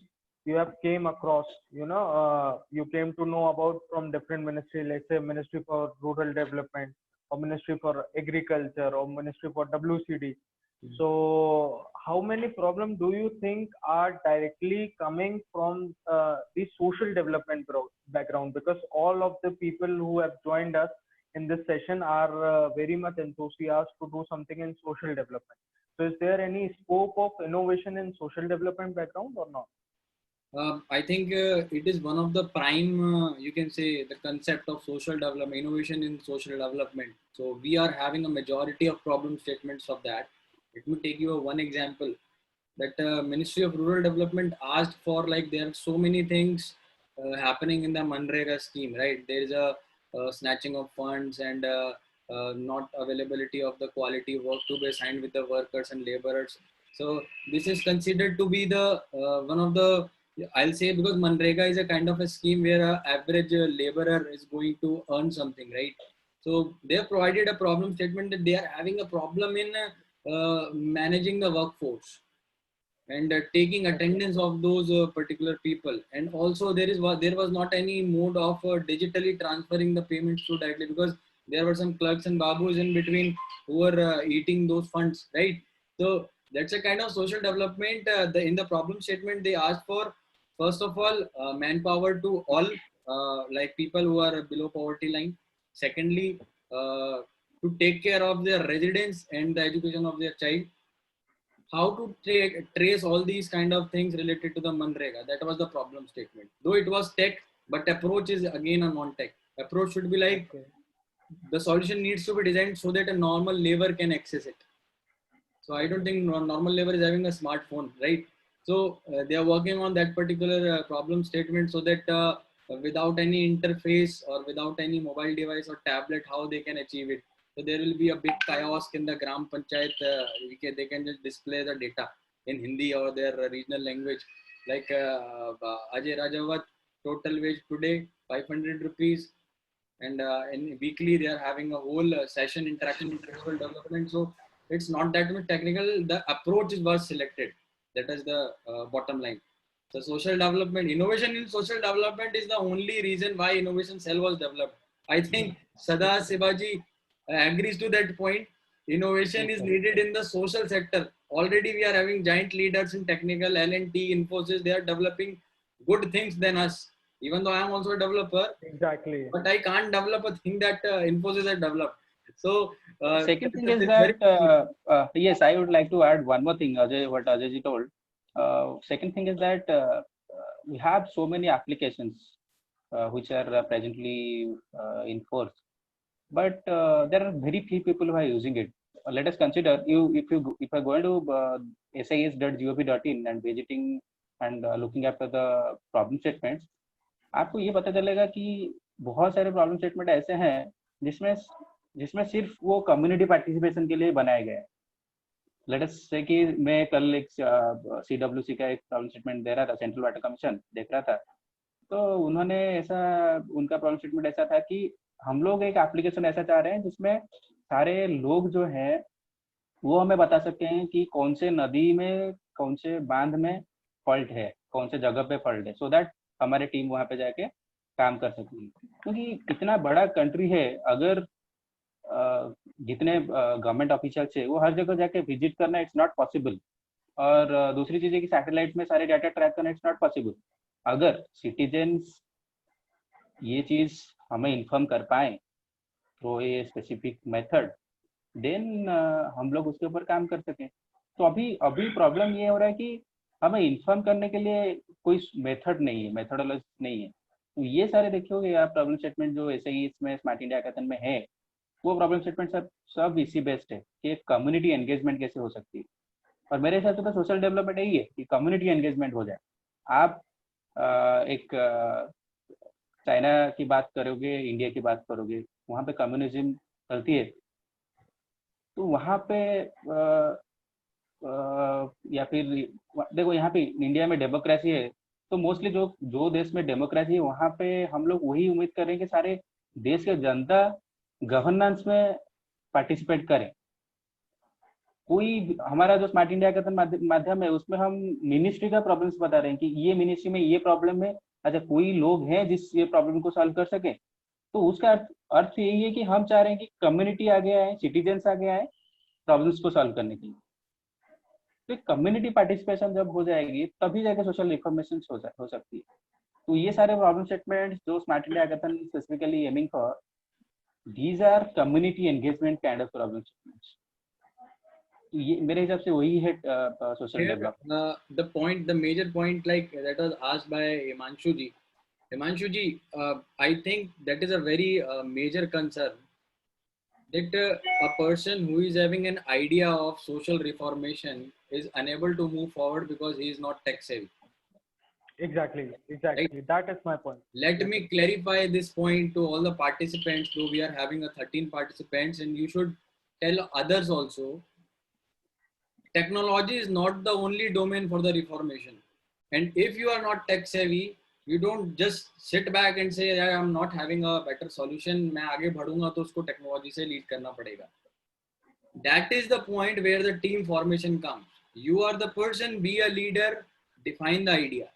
you have came across? You came to know about from different ministry, let's say Ministry for Rural Development, or Ministry for Agriculture, or Ministry for WCD. So how many problems do you think are directly coming from the social development background? Because all of the people who have joined us in this session are very much enthusiastic to do something in social development. So is there any scope of innovation in social development background or not? I think it is one of the prime, you can say, the concept of social development, innovation in social development. So we are having a majority of problem statements of that. Let me take you one example. That Ministry of Rural Development asked for, like, there are so many things happening in the Manrega scheme, right? There is a snatching of funds and not availability of the quality work to be assigned with the workers and laborers. So this is considered to be the one of the, I'll say, because Manrega is a kind of a scheme where an average laborer is going to earn something, right? So they have provided a problem statement that they are having a problem in managing the workforce and taking attendance of those particular people. And also there was not any mode of digitally transferring the payments to directly, because there were some clerks and babus in between who were eating those funds, right? So that's a kind of social development. In the problem statement they asked for, first of all, manpower to all, like people who are below poverty line. Secondly, to take care of their residents and the education of their child. How to trace all these kind of things related to the Manrega. That was the problem statement. Though it was tech, but approach is again a non-tech. Approach should be like, the solution needs to be designed so that a normal labor can access it. So I don't think normal labor is having a smartphone, right? So they are working on that particular problem statement so that without any interface or without any mobile device or tablet, how they can achieve it. So there will be a big kiosk in the Gram Panchayat. They can just display the data in Hindi or their regional language. Like Ajay Rajawat, total wage today 500 rupees, and in weekly they are having a whole session interaction with rural development. So it's not that much technical. The approach was selected. That is the bottom line. So social development, innovation in social development is the only reason why innovation cell was developed. I think Sada Sibaji agrees to that point. Innovation is needed in the social sector. Already we are having giant leaders in technical, L&T, Infosys. They are developing good things than us. Even though I am also a developer, exactly, but I can't develop a thing that Infosys has developed. So second thing is that yes, I would like to add one more thing, Ajay, what Ajay ji told. Second thing is that we have so many applications which are presently in force, but there are very few people who are using it. Let us consider, if you are going to sais.gov.in and visiting and looking after the problem statements, आपको ये पता चलेगा कि बहुत सारे problem statement ऐसे हैं जिसमें सिर्फ वो कम्युनिटी पार्टिसिपेशन के लिए बनाए गए हैं. लेट अस से कि मैं कल एक CWC का एक प्रॉब्लम स्टेटमेंट दे रहा था, सेंट्रल वाटर कमीशन देख रहा था, तो उन्होंने उनका प्रॉब्लम स्टेटमेंट ऐसा था कि हम लोग एक एप्लीकेशन ऐसा चाह रहे हैं जिसमें सारे लोग जो हैं वो हमें बता सकते हैं कि कौन से नदी में, कौन से बांध में फॉल्ट है, कौन से जगह पे फॉल्ट है, सो दैट हमारी टीम वहां पे जाके काम कर सकती है. क्योंकि इतना बड़ा कंट्री है, अगर जितने गवर्नमेंट ऑफिशियल्स है वो हर जगह जाके विजिट करना इट्स नॉट पॉसिबल. और दूसरी चीज है कि सैटेलाइट में सारे डाटा ट्रैक करना इट्स नॉट पॉसिबल. अगर सिटीजन्स ये चीज हमें इन्फॉर्म कर पाए through a specific method, then हम लोग उसके ऊपर काम कर सकें. तो अभी प्रॉब्लम ये हो रहा है कि हमें इन्फॉर्म करने के लिए कोई मेथड नहीं है, मेथोडोलॉजी नहीं है. तो ये सारे देखिए आप प्रॉब्लम स्टेटमेंट जो ऐसे ही इसमें स्मार्ट इंडिया हैकाथन में है, वो प्रॉब्लम स्टेटमेंट सब इसी बेस्ड है कि कम्युनिटी एंगेजमेंट कैसे हो सकती है. और मेरे हिसाब से तो सोशल डेवलपमेंट यही है कि कम्युनिटी एंगेजमेंट हो जाए. आप एक चाइना की बात करोगे, इंडिया की बात करोगे, वहाँ पे कम्युनिज्म चलती है, तो वहाँ पे या फिर देखो यहाँ पे इंडिया में डेमोक्रेसी है, तो मोस्टली जो देश में डेमोक्रेसी है वहाँ पे हम लोग वही उम्मीद करें कि सारे देश के जनता गवर्नेंस में पार्टिसिपेट करें। कोई हमारा जो स्मार्ट इंडिया का माध्यम है उसमें हम मिनिस्ट्री का प्रॉब्लम्स बता रहे हैं कि ये मिनिस्ट्री में ये प्रॉब्लम है, अच्छा कोई लोग हैं जिस ये प्रॉब्लम को सॉल्व कर सके। तो उसका अर्थ यही है कि हम चाह रहे हैं कि कम्युनिटी आगे आए, सिटीजन्स आगे आए प्रॉब्लम्स को सॉल्व करने के लिए। तो कम्युनिटी पार्टिसिपेशन जब हो जाएगी तभी जाके सोशल रिफॉर्मेशन हो सकती है। तो ये सारे प्रॉब्लम स्टेटमेंट्स जो smart India hackathon specifically aiming for, these are community engagement kind of problem statements. ये मेरे हिसाब से वही है social development. The major point like that was asked by Himanshu ji. Himanshu ji, I think that is a very major concern that a person who is having an idea of social reformation is unable to move forward because he is not tech savvy. Exactly. Right? That is my point. Let me clarify this point to all the participants, though we are having a 13 participants, and you should tell others also. Technology is not the only domain for the reformation. And if you are not tech savvy, you don't just sit back and say, I am not having a better solution. मैं आगे बढ़ूंगा तो उसको technology से lead करना पड़ेगा. That is the point where the team formation comes. You are the person, be a leader, define the idea.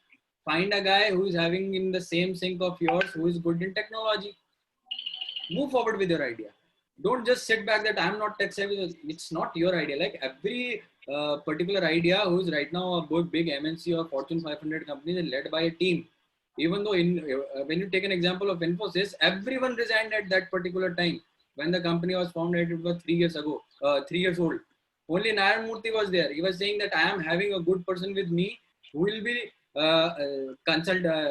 Find a guy who is having in the same sync of yours, who is good in technology. Move forward with your idea. Don't just sit back that I'm not tech savvy. It's not your idea. Like every particular idea who is right now a big MNC or Fortune 500 company is led by a team. Even though when you take an example of Infosys, everyone resigned at that particular time. When the company was formed, it was 3 years ago, 3 years old. Only Narayan Murthy was there. He was saying that I am having a good person with me who will be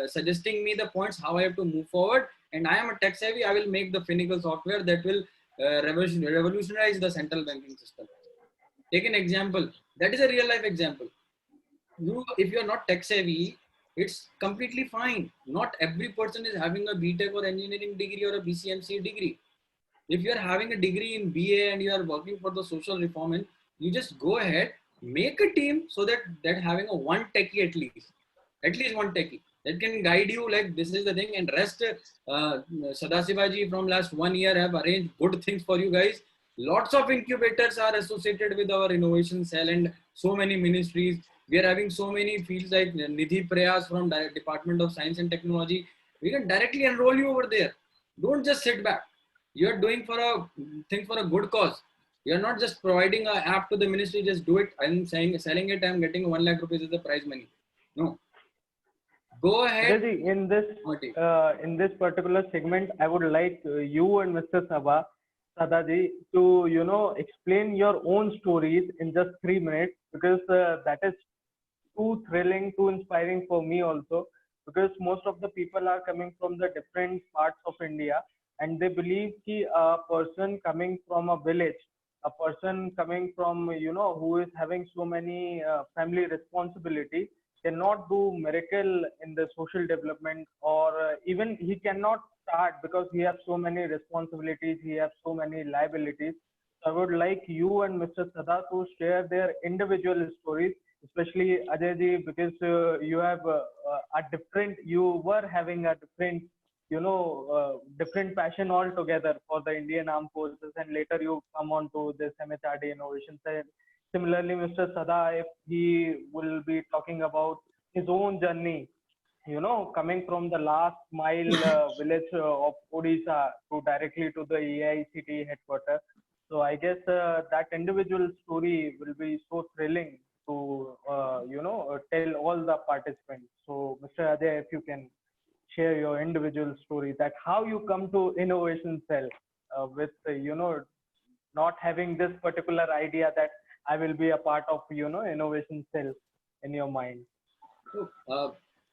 suggesting me the points how I have to move forward, and I am a tech savvy. I will make the Finacle software that will revolutionize the central banking system. Take an example. That is a real life example. If you are not tech savvy, it's completely fine. Not every person is having a BTech or engineering degree or a BCMC degree. If you are having a degree in BA and you are working for the social reform, you just go ahead, make a team so that having a one techie at least one techie that can guide you, like this is the thing, and rest Sadasivaji from last 1 year have arranged good things for you guys. Lots of incubators are associated with our innovation cell and so many ministries. We are having so many fields like Nidhi Prayas from Department of Science and Technology. We can directly enroll you over there. Don't just sit back. You are doing for a good cause. You are not just providing an app to the ministry, just do it. I'm selling it, I'm getting 1 lakh rupees as the prize money. No. Go ahead. In this particular segment, I would like you and Mr. Sadaji to explain your own stories in just 3 minutes, because that is too thrilling, too inspiring for me also, because most of the people are coming from the different parts of India and they believe that a person coming from a village, a person coming from who is having so many family responsibilities, cannot do miracle in the social development, or even he cannot start because he has so many responsibilities, he has so many liabilities. So I would like you and Mr. Sada to share their individual stories, especially Ajay ji, because you have you were having a different different passion altogether for the Indian Armed Forces, and later you come on to this MHRD Innovation Cell. Similarly, Mr. Sada, if he will be talking about his own journey, coming from the last mile village of Odisha to directly to the AICT headquarters. So I guess that individual story will be so thrilling to, tell all the participants. So Mr. Ajay, if you can share your individual story, that how you come to Innovation Cell with, not having this particular idea that I will be a part of, Innovation Cell in your mind.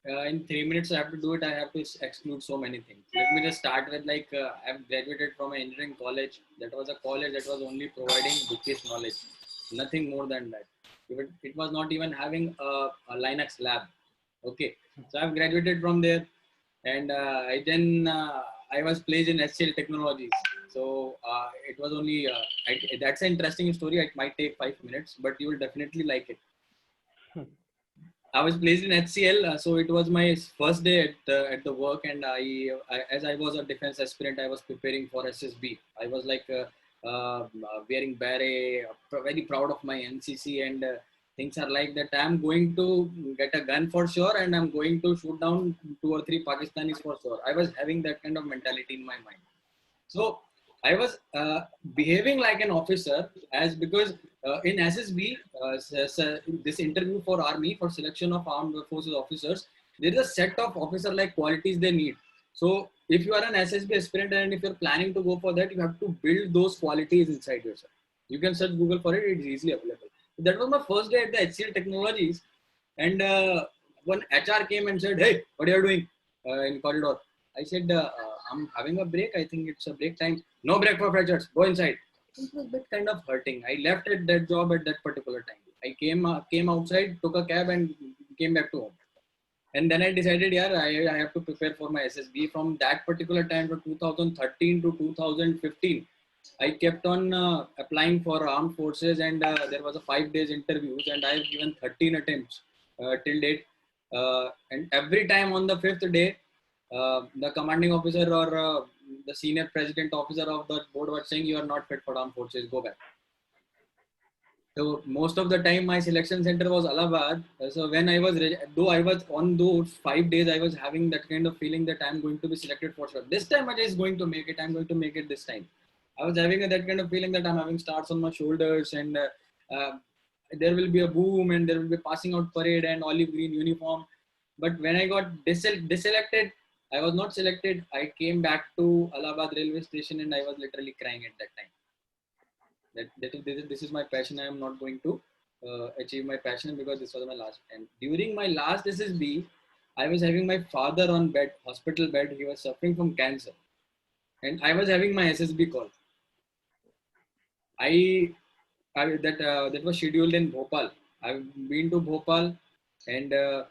In 3 minutes I have to do it. I have to exclude so many things. Let me just start with I've graduated from an engineering college. That was a college that was only providing bookish knowledge, nothing more than that. It was not even having a Linux lab. Okay, so I've graduated from there, and I was placed in SCL Technologies. So it was only that's an interesting story. It might take 5 minutes, but you will definitely like it. I was placed in HCL, so it was my first day at the work, and as I was a defense aspirant, I was preparing for SSB. I was like wearing beret, very proud of my NCC, and things are like that. I'm going to get a gun for sure, and I'm going to shoot down 2 or 3 Pakistanis for sure. I was having that kind of mentality in my mind. So I was behaving like an officer, as because in SSB, this interview for army for selection of armed forces officers, there is a set of officer-like qualities they need. So if you are an SSB aspirant and if you're planning to go for that, you have to build those qualities inside yourself. You can search Google for it; it's easily available. So that was my first day at the HCL Technologies, and one HR came and said, "Hey, what are you doing in corridor?" I said, I'm having a break. I think it's a break time. No break for freshers. Go inside. It was a bit kind of hurting. I left at that job at that particular time. I came outside, took a cab, and came back to home. And then I decided, yeah, I have to prepare for my SSB. From that particular time, from 2013 to 2015, I kept on applying for armed forces, and there was a 5 days interviews, and I have given 13 attempts till date. And every time on the 5th day, the commanding officer or the senior president officer of the board was saying, you are not fit for armed forces, go back. So most of the time my selection center was Allahabad. So when I was, though I was on those 5 days, I was having that kind of feeling that I'm going to be selected for sure. This time Ajay is going to make it. I'm going to make it this time. I was having that kind of feeling that I'm having stars on my shoulders, and there will be a boom, and there will be passing out parade and olive green uniform. But when I got deselected, I was not selected. I came back to Allahabad railway station, and I was literally crying at that time. This is my passion. I am not going to achieve my passion because this was my last. And during my last SSB, I was having my father on bed, hospital bed. He was suffering from cancer, and I was having my SSB call. That was scheduled in Bhopal. I've been to Bhopal, and you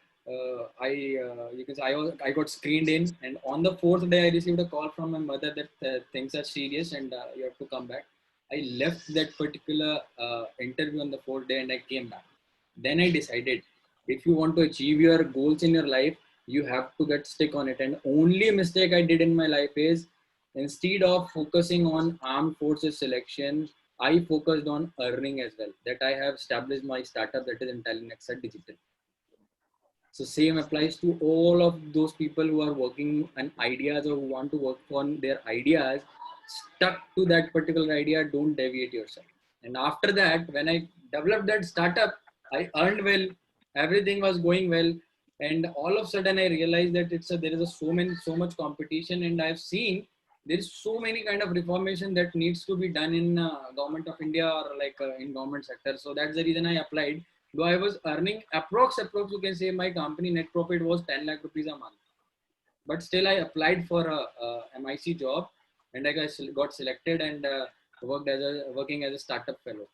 can say I got screened in, and on the 4th day I received a call from my mother that things are serious and you have to come back. I left that particular interview on the 4th day and I came back. Then I decided, if you want to achieve your goals in your life, you have to get stick on it. And only mistake I did in my life is, instead of focusing on armed forces selection, I focused on earning as well. That I have established my startup, that is Intellinexa Digital. So same applies to all of those people who are working on ideas or who want to work on their ideas. Stuck to that particular idea, don't deviate yourself. And after that, when I developed that startup, I earned well, everything was going well. And all of a sudden I realized that there is so much competition, and I've seen there is so many kind of reformation that needs to be done in government of India or in government sector. So that's the reason I applied. Though I was earning approx you can say my company net profit was 10 lakh rupees a month. But still I applied for a MIC job, and I got selected and working as a startup fellow.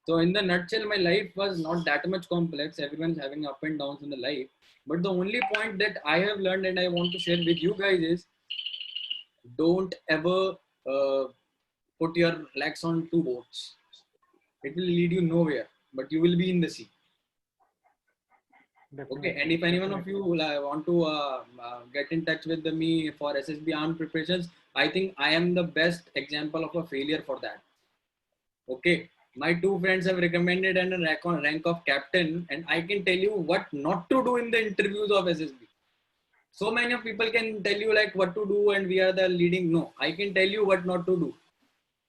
So in the nutshell, my life was not that much complex. Everyone's having up and downs in the life. But the only point that I have learned and I want to share with you guys is, don't ever put your legs on 2 boats. It will lead you nowhere, but you will be in the sea. Definitely. Okay, and if anyone of you want to get in touch with me for SSB armed preparations, I think I am the best example of a failure for that. Okay, my 2 friends have recommended and a rank of captain, and I can tell you what not to do in the interviews of SSB. So many of people can tell you what to do and we are the leading. No, I can tell you what not to do.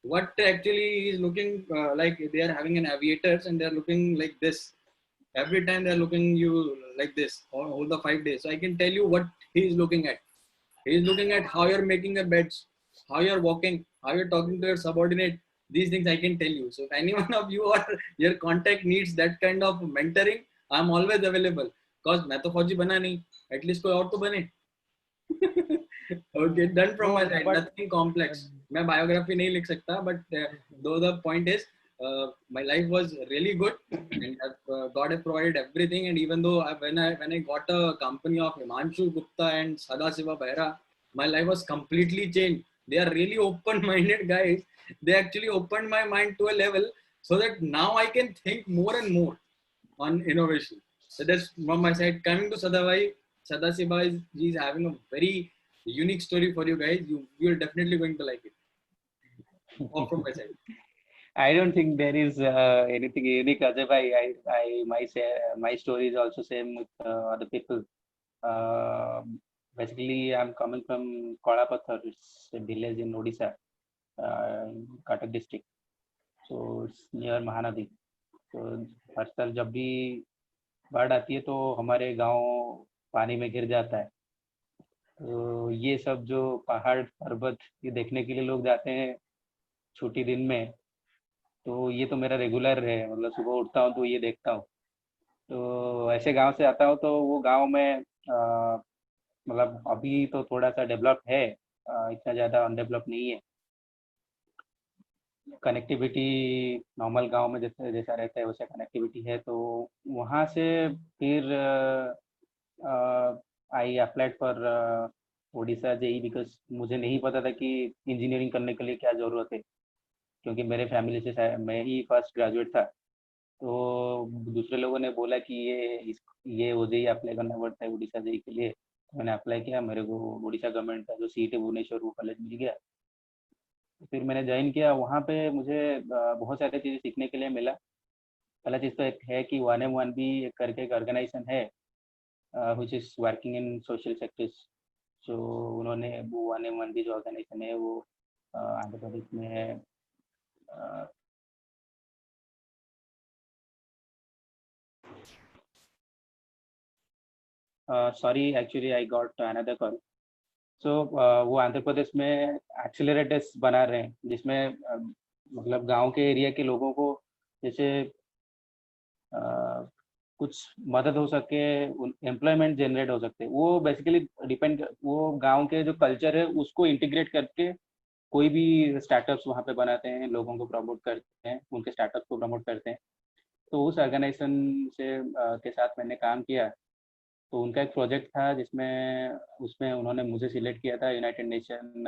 What actually is looking like they are having an aviators and they are looking like this. Every time they are looking you like this all the 5 days. So I can tell you what he is looking at. He is looking at how you're making your beds, how you're walking, how you're talking to your subordinate. These things I can tell you. So if any one of you or your contact needs that kind of mentoring, I'm always available. Because मैं तो फौजी बना नहीं, at least कोई और तो बने. Okay, done from my side. Nothing complex. मैं biography नहीं लिख सकता, but though the point is, my life was really good, and God has provided everything. And even though when I got a company of Himanshu Gupta and Sadasiva Behra, my life was completely changed. They are really open-minded guys. They actually opened my mind to a level so that now I can think more and more on innovation. So that's from my side. Coming to Sadavai, Sadasibai is having a very unique story for you guys. You're definitely going to like it. All from my side. I don't think there is anything unique, Ajay bhai. My story is also same with other people. Basically, I'm coming from Kolapathar. It's a village in Odisha, Cuttack district. So it's near Mahanadi. तो हर साल जब भी बाढ़ आती है तो हमारे गांव पानी में घिर जाता है। तो ये सब जो पहाड़ पर्वत ये देखने के लिए लोग जाते हैं छुट्टी दिन में, तो ये तो मेरा रेगुलर है, मतलब सुबह उठता हूँ तो ये देखता हूँ। तो ऐसे गांव से आता हूँ तो वो गांव में मतलब अभी तो थोड़ा सा डेवलप है, इतना ज़्यादा अनडेवलप नहीं है। कनेक्टिविटी नॉर्मल गांव में जैसा रहता है वैसा कनेक्टिविटी है। तो वहाँ से फिर I applied for Odisha JE because मुझे नहीं पता था कि इंजीनियरिंग करने के लिए क्या ज़रूरत है, क्योंकि मेरे फैमिली से मैं ही फर्स्ट ग्रेजुएट था। तो दूसरे लोगों ने बोला कि ये ओजेई अप्लाई करना पड़ता है उड़ीसा जेई के लिए। तो मैंने अप्लाई किया, मेरे को उड़ीसा गवर्नमेंट का जो सीट है भुवनेश्वर वो कॉलेज मिल गया। फिर मैंने ज्वाइन किया। वहाँ पे मुझे बहुत सारी चीज़ें सीखने के लिए मिला। पहला चीज़ तो एक है कि 1M1B करके एक ऑर्गेनाइजेशन है which is working in social sectors. So उन्होंने वो 1M1B जो ऑर्गेनाइजेशन है वो आंध्र प्रदेश में है। Sorry actually I got another call. So वो आंध्र प्रदेश में एक्सेलरेटर्स बना रहे हैं जिसमें मतलब गांव के एरिया के लोगों को जैसे कुछ मदद हो सके, एम्प्लॉयमेंट जनरेट हो सकते। वो बेसिकली डिपेंड, वो गांव के जो कल्चर है उसको इंटीग्रेट करके कोई भी स्टार्टअप्स वहाँ पे बनाते हैं, लोगों को प्रमोट करते हैं, उनके स्टार्टअप को प्रमोट करते हैं। तो उस ऑर्गेनाइजेशन से के साथ मैंने काम किया। तो उनका एक प्रोजेक्ट था जिसमें उसमें उन्होंने मुझे सिलेक्ट किया था यूनाइटेड नेशन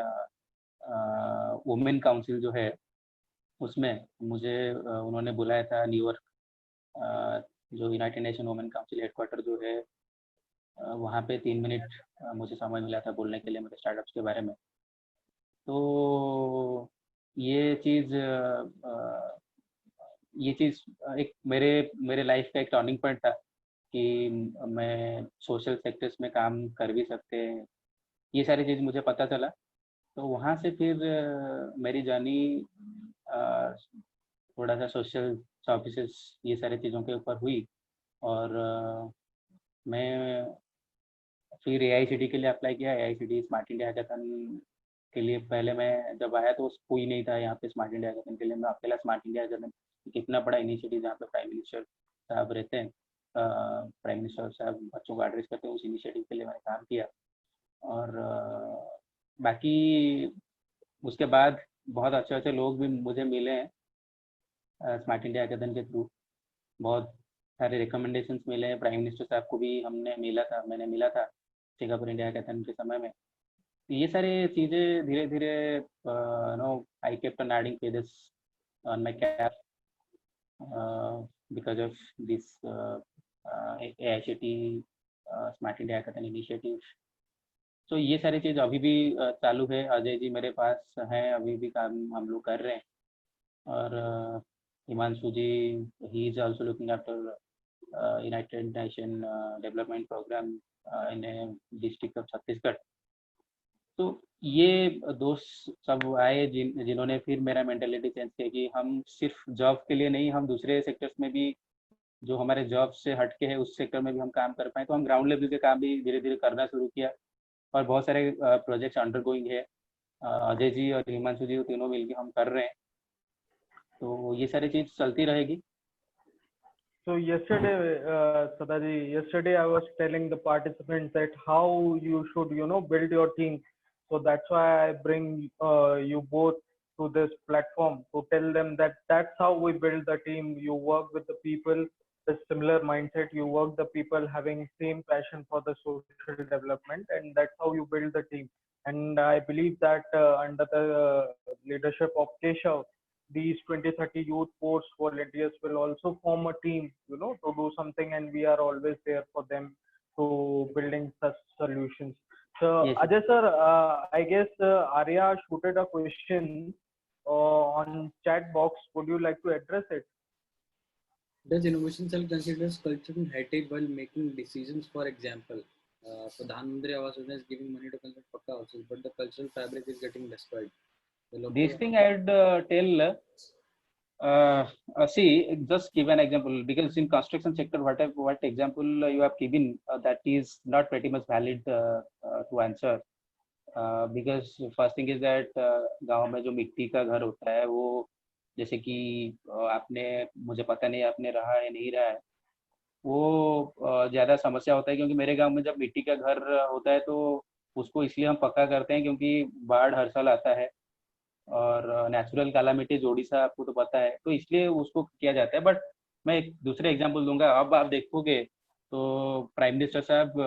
वुमेन काउंसिल जो है उसमें मुझे उन्होंने बुलाया था न्यूयॉर्क, जो United nation women council headquarter जो है वहाँ पे 3 मिनट मुझे समय मिला था बोलने के लिए मेरे स्टार्टअप्स के बारे में। तो ये चीज़ एक मेरे लाइफ का एक टर्निंग पॉइंट था कि मैं सोशल सेक्टर्स में काम कर भी सकते हैं, ये सारी चीज़ मुझे पता चला। तो वहाँ से फिर मेरी जर्नी थोड़ा सा सोशल सर्विसेज ये सारी चीज़ों के ऊपर हुई। और मैं फिर AICTE के लिए अप्लाई किया। AICTE स्मार्ट इंडिया हैकाथन के लिए पहले मैं जब आया तो कोई नहीं था यहाँ पे स्मार्ट इंडिया हैकाथन के लिए। मैं अकेला स्मार्ट इंडिया हैकाथन, कितना बड़ा इनिशिएटिव जहाँ पे प्राइम मिनिस्टर साहब रहते हैं, प्राइम मिनिस्टर साहब बच्चों को एड्रेस करते हैं, उस इनिशिएटिव के लिए मैंने काम किया। और बाकी उसके बाद बहुत अच्छे अच्छे लोग भी मुझे मिले हैं स्मार्ट इंडिया हैकाथन के थ्रू। बहुत सारे रिकमेंडेशंस मिले हैं। प्राइम मिनिस्टर साहब को भी मैंने मिला था सिंगापुर इंडिया हैकाथन के समय में। ये सारी चीज़ें धीरे धीरे I kept on adding pages on my cap because of this AICTE smart India hackathon initiative. तो ये सारी चीज़ अभी भी चालू है। अजय जी मेरे पास हैं, अभी भी काम हम लोग कर रहे हैं। और Himanshu ji he is also looking after United Nation Development Programme in district of Chhattisgarh. तो ये दोस्त सब आए जिन्होंने फिर मेरा मेंटालिटी चेंज किया कि हम सिर्फ जॉब के लिए नहीं, हम दूसरे सेक्टर्स में भी जो हमारे जॉब से हटके है उस सेक्टर में भी हम काम कर पाए। तो हम ग्राउंड लेवल के काम भी धीरे धीरे करना शुरू किया और बहुत सारे प्रोजेक्ट्स अंडर गोइंग है। अजय जी और हिमांशु जी तीनों मिलकर हम कर रहे हैं। तो ये सारी चीज चलती रहेगी। So yesterday, Sadaji, yesterday I was telling the participants that how you should, build your team. So that's why I bring you both to this platform to tell them that that's how we build the team. You work with the people with similar mindset. You work the people having same passion for the social development, and that's how you build the team. And I believe that under the leadership of Keshav, these 20-30 youth force volunteers will also form a team, you know, to do something, and we are always there for them to building such solutions. So Yes. Ajay sir, I guess Arya shooted a question on chat box. Would you like to address it? Does innovation cell considers cultural heritage while making decisions? For example, Pradhan Mantri Awas Yojana is giving money to construct Pakka houses, but the cultural fabric is getting destroyed. This thing I'd tell. See, just give an example, because in construction sector, what example you have given, that is not pretty much valid to answer. Because first thing is that गांव में जो मिट्टी का घर होता है वो, जैसे कि आपने, मुझे पता नहीं आपने रहा है नहीं रहा है, वो ज़्यादा समस्या होता है, क्योंकि मेरे गांव में जब मिट्टी का घर होता है तो उसको इसलिए हम पक्का करते हैं क्योंकि बाढ़ हर साल आता है और नेचुरल कैलामिटीज ओडिशा आपको तो पता है, तो इसलिए उसको किया जाता है। बट मैं एक दूसरे एग्जांपल दूंगा। अब आप देखोगे तो प्राइम मिनिस्टर साहब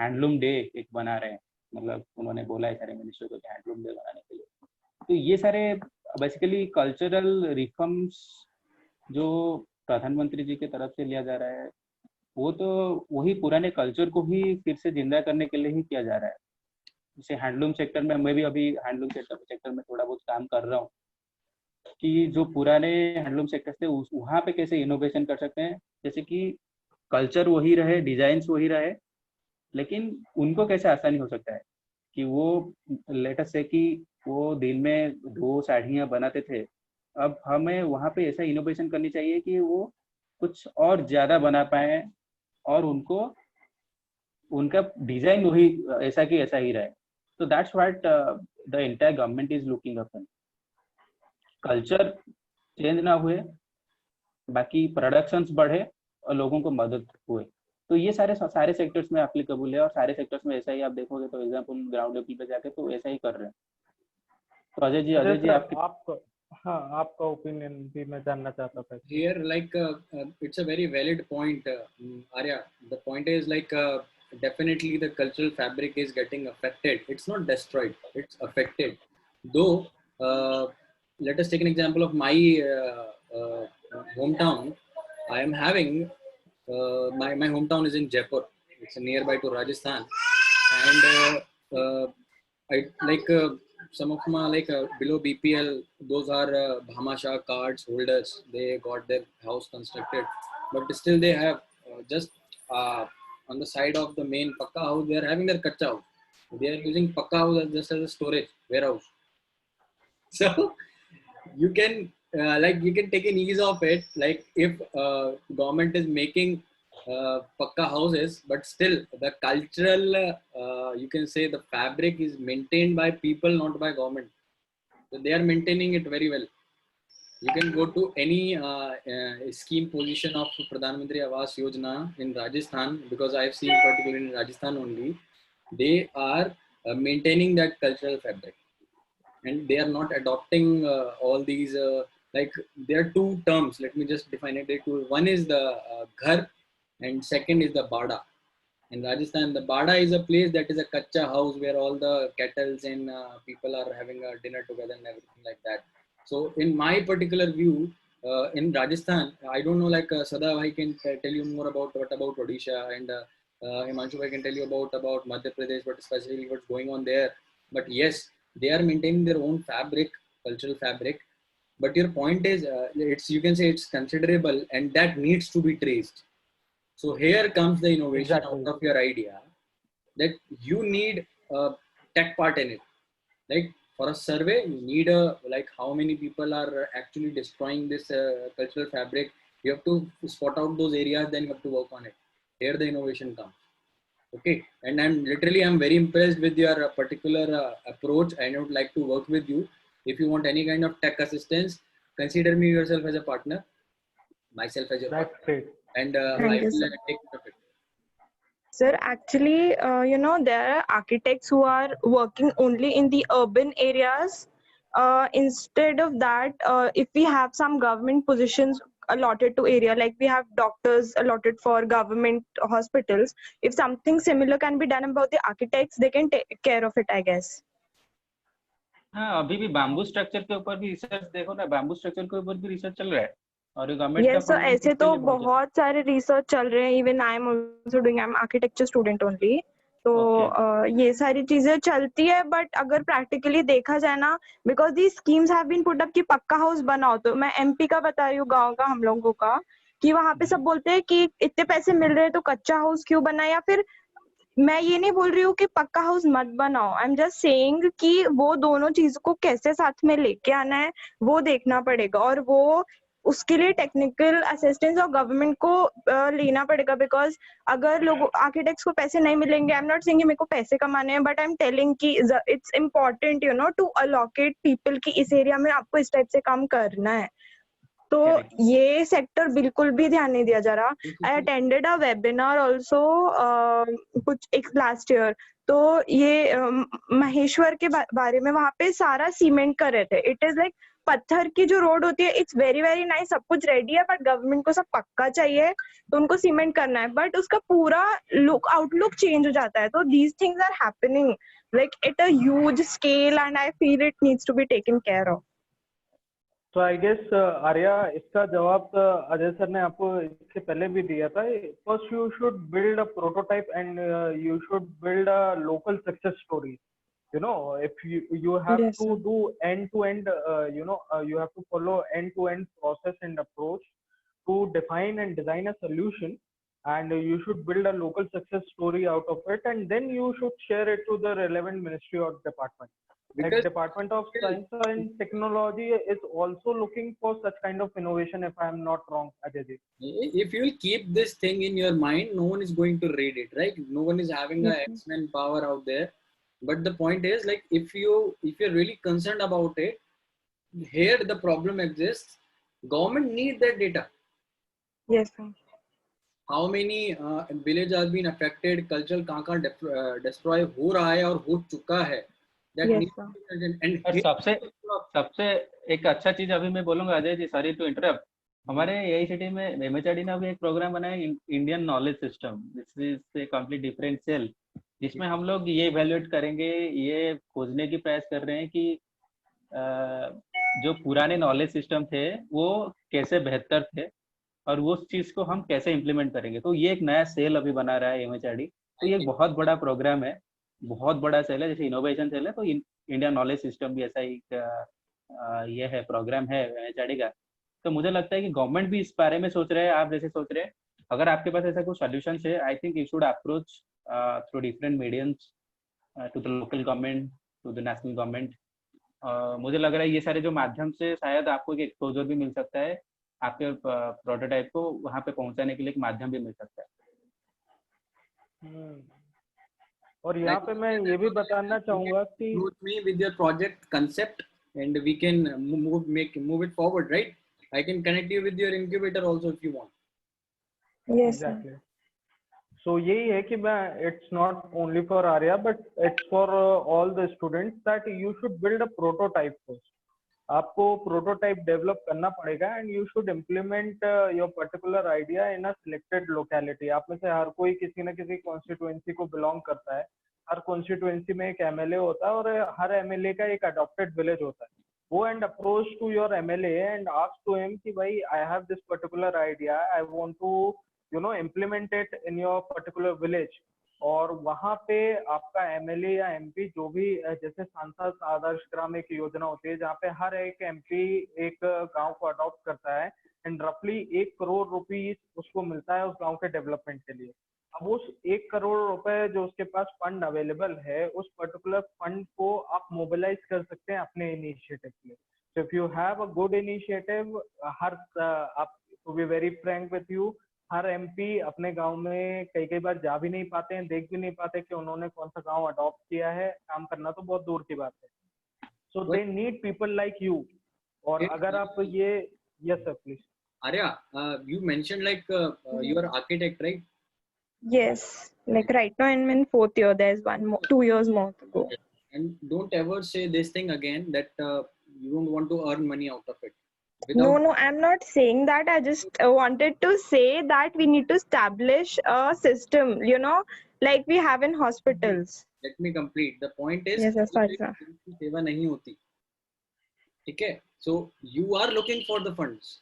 हैंडलूम डे एक बना रहे हैं, मतलब उन्होंने बोला है सारे मिनिस्टर को हैंडलूम डे बनाने के लिए। तो ये सारे बेसिकली कल्चरल रिफॉर्म्स जो प्रधानमंत्री जी की तरफ से लिया जा रहा है, वो तो वही पुराने कल्चर को ही फिर से जिंदा करने के लिए ही किया जा रहा है। जैसे हैंडलूम सेक्टर में, मैं भी अभी हैंडलूम सेक्टर में थोड़ा बहुत काम कर रहा हूँ कि जो पुराने हैंडलूम सेक्टर थे वहाँ पे कैसे इनोवेशन कर सकते हैं, जैसे कि कल्चर वही रहे, डिजाइन वही रहे, लेकिन उनको कैसे आसानी हो सकता है कि वो लेटेस्ट से कि वो दिन में 2 साड़ियाँ बनाते थे, अब हमें वहाँ पे ऐसा इनोवेशन करनी चाहिए कि वो कुछ और ज़्यादा बना पाए और उनको उनका डिजाइन वही ऐसा कि ऐसा ही रहे। तो that's what the entire government is looking upon. Culture change ना हुए, बाकी प्रोडक्शंस बढ़े और लोगों को मदद हुए, तो ये सारे सेक्टर्स में एप्लीकेबल है और सारे सेक्टर्स में ऐसा ही आप देखोगे तो एग्जांपल ग्राउंड लेवल पे जाके तो ऐसा ही कर रहे हैं। तो अजय जी आपका ओपिनियन भी मैं जानना चाहता था। Here, like, it's a very valid point, Arya. The point is like, definitely the cultural fabric is getting affected. It's not destroyed, it's affected. Though, let us take an example of my hometown. I am having, my hometown is in Jaipur. It's nearby to Rajasthan. And I like some of my below BPL, those are Bhamasha cards holders. They got their house constructed, but still they have just on the side of the main Pakka house, they are having their Kacha house. They are using Pakka house just as a storage warehouse. So you can you can take an ease of it. Like if government is making Pakka houses, but still the cultural, you can say the fabric is maintained by people, not by government. So they are maintaining it very well. You can go to any scheme position of Pradhan Mantri Awas Yojana in Rajasthan, because I have seen particularly in Rajasthan only, they are maintaining that cultural fabric, and they are not adopting all these like there are two terms. Let me just define it. One is the ghar, and second is the bada. In Rajasthan, the bada is a place that is a kacha house where all the kettles and people are having a dinner together and everything like that. So in my particular view, in Rajasthan, I don't know, like Sada Bhai can tell you more about what about Odisha, and Himanshu Bhai can tell you about Madhya Pradesh, but especially what's going on there. But yes, they are maintaining their own fabric, cultural fabric. But your point is, it's, you can say it's considerable, and that needs to be traced. So here comes the innovation out of your idea, that you need a tech part in it. Like for a survey, you need a, like how many people are actually destroying this cultural fabric. You have to spot out those areas, then you have to work on it. Here the innovation comes. Okay, and I'm very impressed with your particular approach. I would like to work with you. If you want any kind of tech assistance, consider me yourself as a partner, myself as your partner. Great. And I will take care of it. Sir, actually, you know, there are architects who are working only in the urban areas. Instead of that, if we have some government positions allotted to area, like we have doctors allotted for government hospitals. If something similar can be done about the architects, they can take care of it, I guess. हाँ, अभी भी bamboo structure के ऊपर भी research देखो ना, bamboo structure के ऊपर भी रिसर्च चल रहा है और गवर्नमेंट का Yes, so फंडिंग ऐसे इसके तो लिए बहुत है। बहुत सारे रिसर्च चल रहे हैं. Even I am also doing, I am architecture student only. तो ये सारी चीजें चलती है, बट अगर प्रैक्टिकली देखा जाए ना, because the schemes have been put up कि पक्का हाउस बनाओ. तो मैं एमपी का बता रही हूँ, गाँव का हम लोगों का, कि वहां पे सब बोलते हैं कि इतने पैसे मिल रहे हैं तो कच्चा हाउस क्यों बना. या फिर मैं ये नहीं बोल रही हूँ कि पक्का हाउस मत बनाओ, आई एम जस्ट सेइंग कि वो दोनों चीज को कैसे साथ में लेके आना है वो देखना पड़ेगा, और वो उसके लिए टेक्निकल असिस्टेंस और गवर्नमेंट को लेना पड़ेगा. बिकॉज अगर लोग आर्किटेक्ट्स को पैसे नहीं मिलेंगे, आई एम नॉट सेइंग मेरे को पैसे कमाने हैं, बट आई एम टेलिंग कि it's important you know to allocate people की इस एरिया में आपको इस टाइप से काम करना है. तो ये सेक्टर बिल्कुल भी ध्यान नहीं दिया जा रहा. I attended a webinar also कुछ एक लास्ट ईयर. तो ये महेश्वर के बारे में, वहां पे सारा सीमेंट कर रहे थे. इट इज लाइक पत्थर की जो रोड होती है, इट्स वेरी वेरी नाइस, सब कुछ रेडी है, बट गवर्नमेंट को सब पक्का चाहिए तो उनको सीमेंट करना है, बट उसका पूरा लुक आउटलुक चेंज हो जाता है. तो these things are happening like at a huge scale and I feel it needs to be taken care of. तो आई गेस आर्या, इसका जवाब तो अजय सर ने आपको इससे पहले भी दिया था. First you should build a prototype and you should build a local success story. You know, if you have Yes, to sir. do end to end, you have to follow end to end process and approach to define and design a solution, and you should build a local success story out of it, and then you should share it to the relevant ministry or department. Like Because Department of Science and Technology is also looking for such kind of innovation, if I am not wrong, Ajay ji. if you will keep this thing in your mind, no one is going to read it, right? No one is having a Yes, sir. X-Men power out there. But the point is, like, if you're really concerned about it, here the problem exists. Government need that data. Yes, sir. How many village are being affected, cultural कहाँ destroy हो रहा है और हो चुका है. That Yes, needs sir. to be present. And और सबसे एक अच्छा चीज अभी मैं बोलूंगा Ajay ji, sorry to interrupt. हमारे यही सिटी में एमएचआरडी ने अभी एक प्रोग्राम बनाया, Indian knowledge system. This is a complete different cell, जिसमें हम लोग ये इवेल्युएट करेंगे, ये खोजने की प्रयास कर रहे हैं कि जो पुराने नॉलेज सिस्टम थे वो कैसे बेहतर थे और वो चीज को हम कैसे इम्प्लीमेंट करेंगे. तो ये एक नया सेल अभी बना रहा है एमएचआरडी. तो ये एक बहुत बड़ा प्रोग्राम है, बहुत बड़ा सेल है, जैसे इनोवेशन सेल है, तो इंडिया नॉलेज सिस्टम भी ऐसा ही ये है प्रोग्राम है एमएचआरडी का. तो मुझे लगता है कि गवर्नमेंट भी इस बारे में सोच रहे हैं, आप जैसे सोच रहे हैं. अगर आपके पास ऐसा कोई सोल्यूशन है, I think you should approach through different mediums to the local government, to the national government. मुझे लग रहा है ये सारे जो माध्यम से शायद आपको एक एक्सपोजर भी मिल सकता है, आपके प्रोटोटाइप को वहां पे पहुंचाने के लिए एक माध्यम भी मिल सकता है. और यहाँ पे मैं ये भी बताना चाहूंगा कि Approach me with your project concept and we can move it forward, right? I can connect you with your incubator also if you want. Yes, sir. Exactly. So यही है कि मैं, it's not only for Arya but it's for all the students that you should build a prototype first. आपको prototype develop करना पड़ेगा and you should implement your particular idea in a selected locality. आप में से हर कोई किसी न किसी कॉन्स्टिट्यूएंसी को बिलोंग करता है. हर कॉन्स्टिट्यूएंसी में एक एमएलए होता है और हर एमएलए का एक अडॉप्टेड विलेज होता है. Go and approach to your MLA and ask to him कि भाई I have this particular idea, I want to implement it in your particular village. और वहाँ पे आपका एमएलए या एमपी जो भी, जैसे सांसद आदर्श ग्राम एक योजना होती है जहाँ पे हर एक एमपी एक गांव को अडॉप्ट करता है एंड रफली 1 करोड़ रुपीस उसको मिलता है उस गांव के डेवलपमेंट के लिए. अब उस 1 करोड़ रुपए जो उसके पास फंड अवेलेबल है, उस पर्टिकुलर फंड को आप मोबिलाइज कर सकते हैं अपने इनिशिएटिव के लिए. So if you have a good initiative, आप to be very frank with you, हर एमपी अपने गांव में कई बार जा भी नहीं पाते हैं, देख भी नहीं पाते कि उन्होंने कौन सा गांव अडॉप्ट किया है. काम करना तो बहुत दूर की बात है. So they need people like you. और अगर आप ये, yes sir please. Arya, you mentioned like you are architect, right? Yes, like right now I'm in 4th year. There's 2 years more to go. And don't ever say this thing again that you don't want to earn money out of it. No, I'm not saying that. I just wanted to say that we need to establish a system, like we have in hospitals. Let me complete. The point is, Yes, sorry, sir. सेवा नहीं होती, ठीक है? So you are looking for the funds.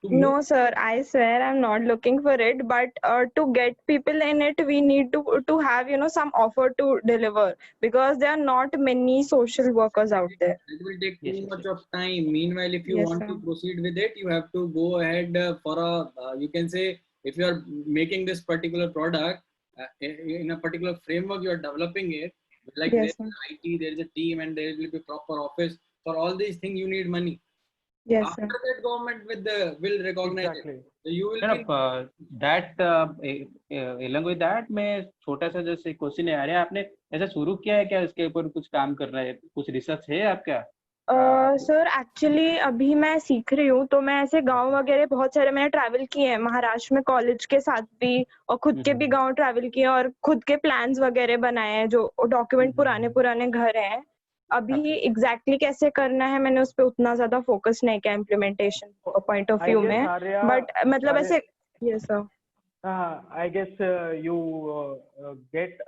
No, sir, I swear I'm not looking for it. But to get people in it, we need to have, some offer to deliver, because there are not many social workers out there. It will take too much of time. Meanwhile, if you Yes, want sir. to proceed with it, you have to go ahead for a, you can say, if you are making this particular product in a particular framework, you are developing it. Like Yes, there is IT, there is a team, and there will be proper office. For all these things, you need money. Yes, After that, government will recognize it. So you will be. Along with that, मैं छोटा सा जैसे question आ रहा है, आपने ऐसा शुरू किया है क्या, इसके ऊपर कुछ काम कर रहा है, कुछ रिसर्च है आपका? सर एक्चुअली अभी मैं सीख रही हूँ, तो मैं ऐसे गांव वगैरह बहुत सारे मैंने ट्रैवल किए हैं महाराष्ट्र में कॉलेज के साथ भी, और खुद के भी गांव ट्रैवल किए और खुद के प्लान्स वगैरह बनाए हैं, जो डॉक्यूमेंट पुराने घर हैं. अभी एग्जैक्टली कैसे करना है मैंने उस पर उतना ज्यादा फोकस नहीं किया इम्प्लीमेंटेशन पॉइंट ऑफ व्यू में, बट मतलब ऐसे. Yes sir. I guess you get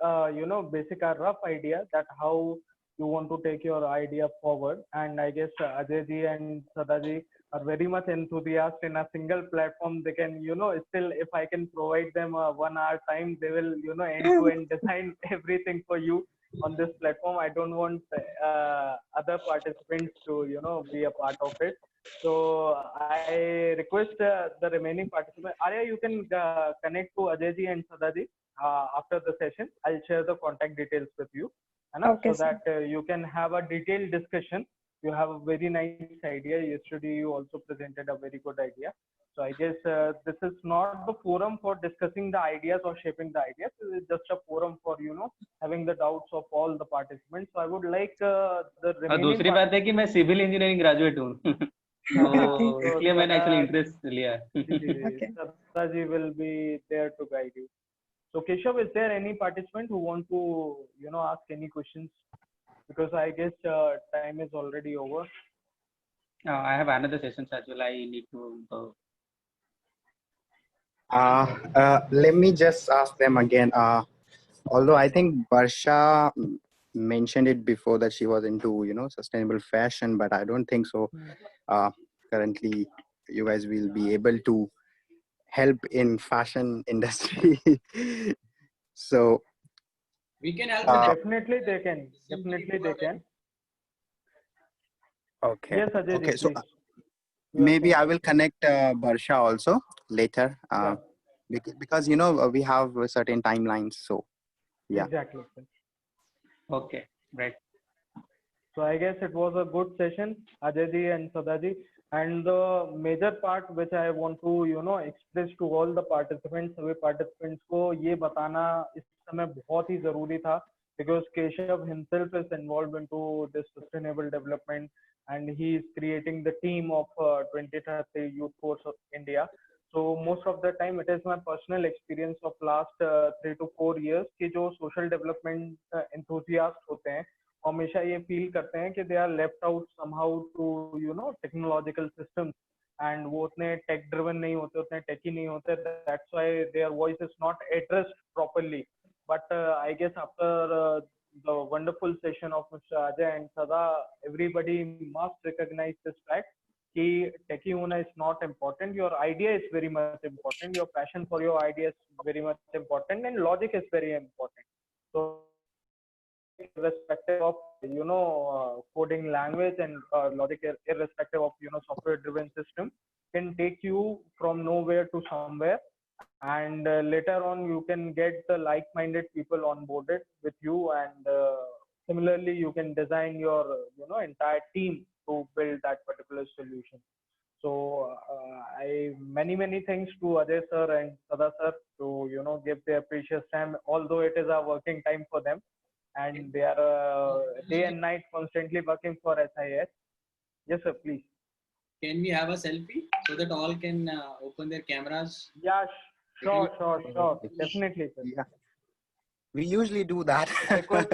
basic rough idea that how you want to take your idea forward, and I guess Ajay ji and Sada ji are very much enthusiastic in a single platform. They can still, if I can provide them a 1 hour time, they will end to end design everything for you on this platform. I don't want other participants to be a part of it. So I request the remaining participants. Arya, you can connect to Ajay ji and Sada ji after the session. I'll share the contact details with you, okay, so that you can have a detailed discussion. You have a very nice idea. Yesterday you also presented a very good idea. So I guess this is not the forum for discussing the ideas or shaping the ideas. It is just a forum for having the doubts of all the participants. So I would like the remaining. दूसरी बात है कि मैं civil engineering graduate हूँ, तो इसलिए मैंने actually interest लिया. Sada ji will be there to guide you. So Keshav, is there any participant who want to ask any questions? Because I guess time is already over. I have another session as well. I need to go. Let me just ask them again. Although I think Barsha mentioned it before that she was into sustainable fashion, but I don't think so. Currently, you guys will be able to help in fashion industry. So we can help. Definitely they can. Definitely they can. Okay. Yes, Ajay, okay. Ji, So please. maybe I will connect Barsha also later. Because we have certain timelines. So yeah. Exactly. Okay. Right. So I guess it was a good session, Ajay ji and Sada ji. And the major part which I want to express to all the participants, सभी participants को ये बताना इस समय बहुत ही जरूरी था, because Keshav himself is involved into this sustainable development and he is creating the team of 2030 Youth Force of India. So most of the time it is my personal experience of last 3 to 4 years कि जो social development enthusiast होते हैं हमेशा ये feel करते हैं कि they are left out somehow to technological systems, and वो उतने टेक ड्रिवन नहीं होते, उतने टेकी नहीं होते. That's why their voice is not addressed properly. But I guess after the wonderful session of Mr. Ajay and Sada, everybody must recognize this fact कि techie होना is not important. Your idea is very much important. Your passion for your idea is very much important, and logic is very important. So irrespective of coding language and logic, irrespective of software driven system, can take you from nowhere to somewhere, and later on you can get the like-minded people onboarded with you, and similarly you can design your entire team to build that particular solution. So I many thanks to Ajay sir and Sada sir to give their precious time, although it is a working time for them and they are day and night constantly working for SIS. Yes sir, please. Can we have a selfie so that all can open their cameras? Yeah, sure. Definitely, sir. Yeah. We usually do that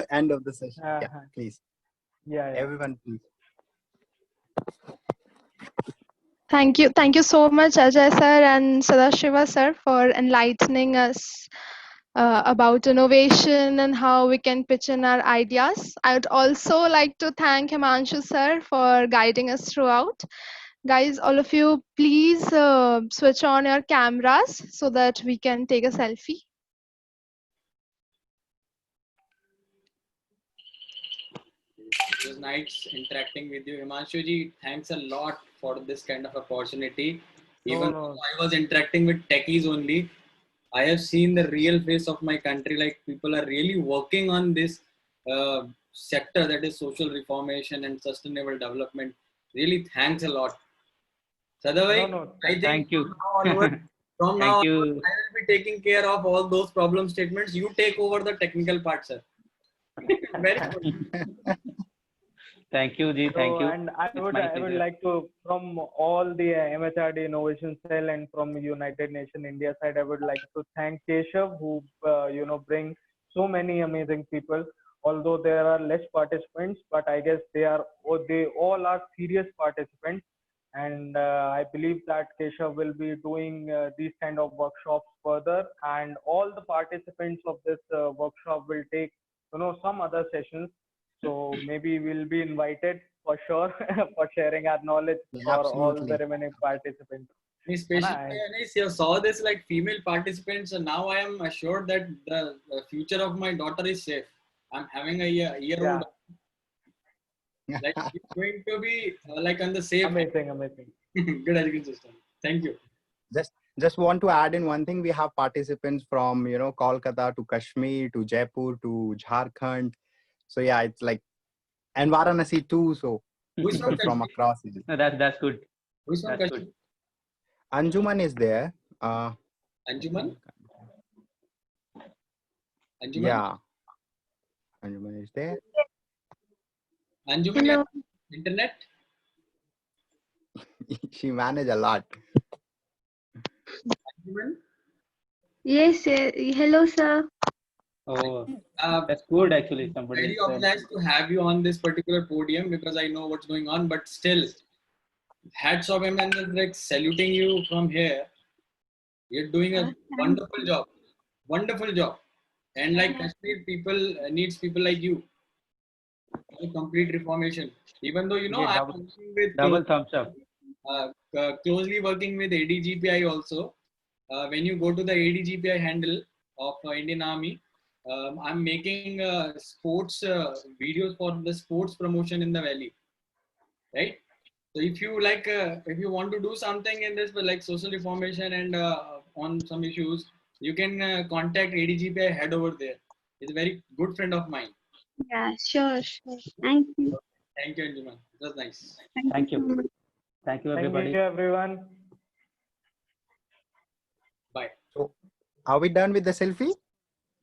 end of the session. Yeah, please. Yeah. Everyone, please. Thank you so much, Ajay sir and Sadashiva sir, for enlightening us about innovation and how we can pitch in our ideas. I would also like to thank Himanshu sir for guiding us throughout. Guys, all of you, please switch on your cameras so that we can take a selfie. It was nice interacting with you. Himanshu ji, thanks a lot for this kind of opportunity. Even though I was interacting with techies only, I have seen the real face of my country. Like people are really working on this sector, that is social reformation and sustainable development. Really, thanks a lot. Sadavai, I think thank you. from now onwards, from now Thank onwards, you. I will be taking care of all those problem statements. You take over the technical part, sir. Very good. Thank you, Ji. Thank you. And I It's would my I would pleasure. like to, from all the MHRD Innovation Cell and from United Nations India side, I would like to thank Keshav, who brings so many amazing people. Although there are less participants, but I guess they all are serious participants, and I believe that Keshav will be doing these kind of workshops further, and all the participants of this workshop will take some other sessions. So maybe we'll be invited for sure for sharing our knowledge for all the remaining participants. Especially when I saw this like female participants, and now I am assured that the future of my daughter is safe. I'm having a year-old. Like it's going to be like on the safe. Amazing. Good education system. Thank you. Just want to add in one thing. We have participants from Kolkata to Kashmir to Jaipur to Jharkhand. So yeah, it's like, and Varanasi too. So Who's people from across. No, that's good. Who's from That's Kashmir? good. Anjuman is there. Anjuman? Anjuman? Yeah. Anjuman is there. Anjuman, you have internet? She manage a lot. Anjuman? Yes, hello, sir. Oh, that's good actually. Somebody Very is obliged to have you on this particular podium because I know what's going on, but still, hats off, and like saluting you from here. You're doing a wonderful job. Wonderful job. And like Kashmir people needs people like you. A complete reformation. Even though Yeah, I'm working with double thumbs up. closely working with ADGPI also. When you go to the ADGPI handle of Indian Army, I'm making sports videos for the sports promotion in the valley, right? So if you like, if you want to do something in this, like social reformation and on some issues, you can contact ADGPI head over there. He's a very good friend of mine. Yeah, sure. Thank you. Thank you, Anjuman. It was nice. Thank so you. much. Thank you, Thank everybody. you, everyone. Bye. So are we done with the selfie?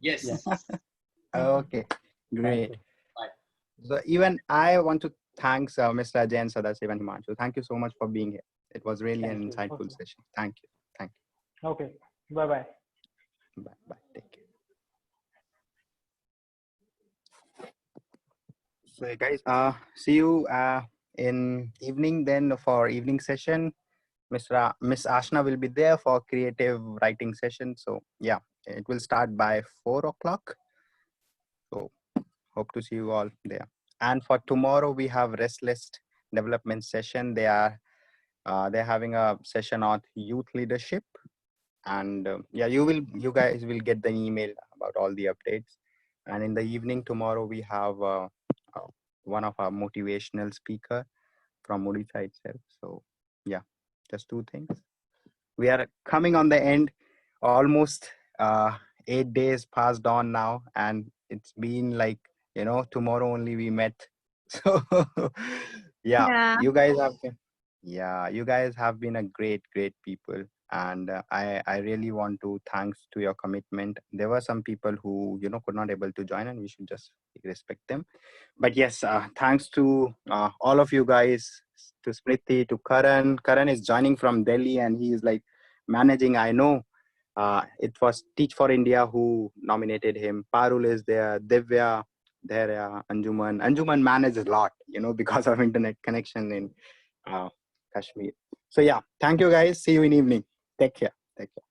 Yes. Yes. Okay, great. Bye. So even I want to thank Mr. Ajay and Sadashiv and Himanshu. Thank you so much for being here. It was really an insightful session. Thank you. Thank you. Okay. Bye-bye. Bye. Take care. So guys, see you in evening then for evening session. Miss Ashna will be there for creative writing session. So yeah, it will start by 4 o'clock. So hope to see you all there. And for tomorrow we have restless development session. They're having a session on youth leadership, and yeah, you guys will get the email about all the updates. And in the evening tomorrow we have one of our motivational speaker from Odisha itself. So yeah, just two things. We are coming on the end. Almost 8 days passed on now, and it's been like tomorrow only we met. So yeah, you guys have been a great people, and I really want to thanks to your commitment. There were some people who could not able to join, and we should just respect them. But yes, thanks to all of you guys, to Smriti, to Karan. Karan is joining from Delhi, and he is like managing. I know it was Teach for India who nominated him. Parul is there, Divya, there, Anjuman. Anjuman manages a lot, because of internet connection in Kashmir. So yeah, thank you guys. See you in evening. Take care. Take care.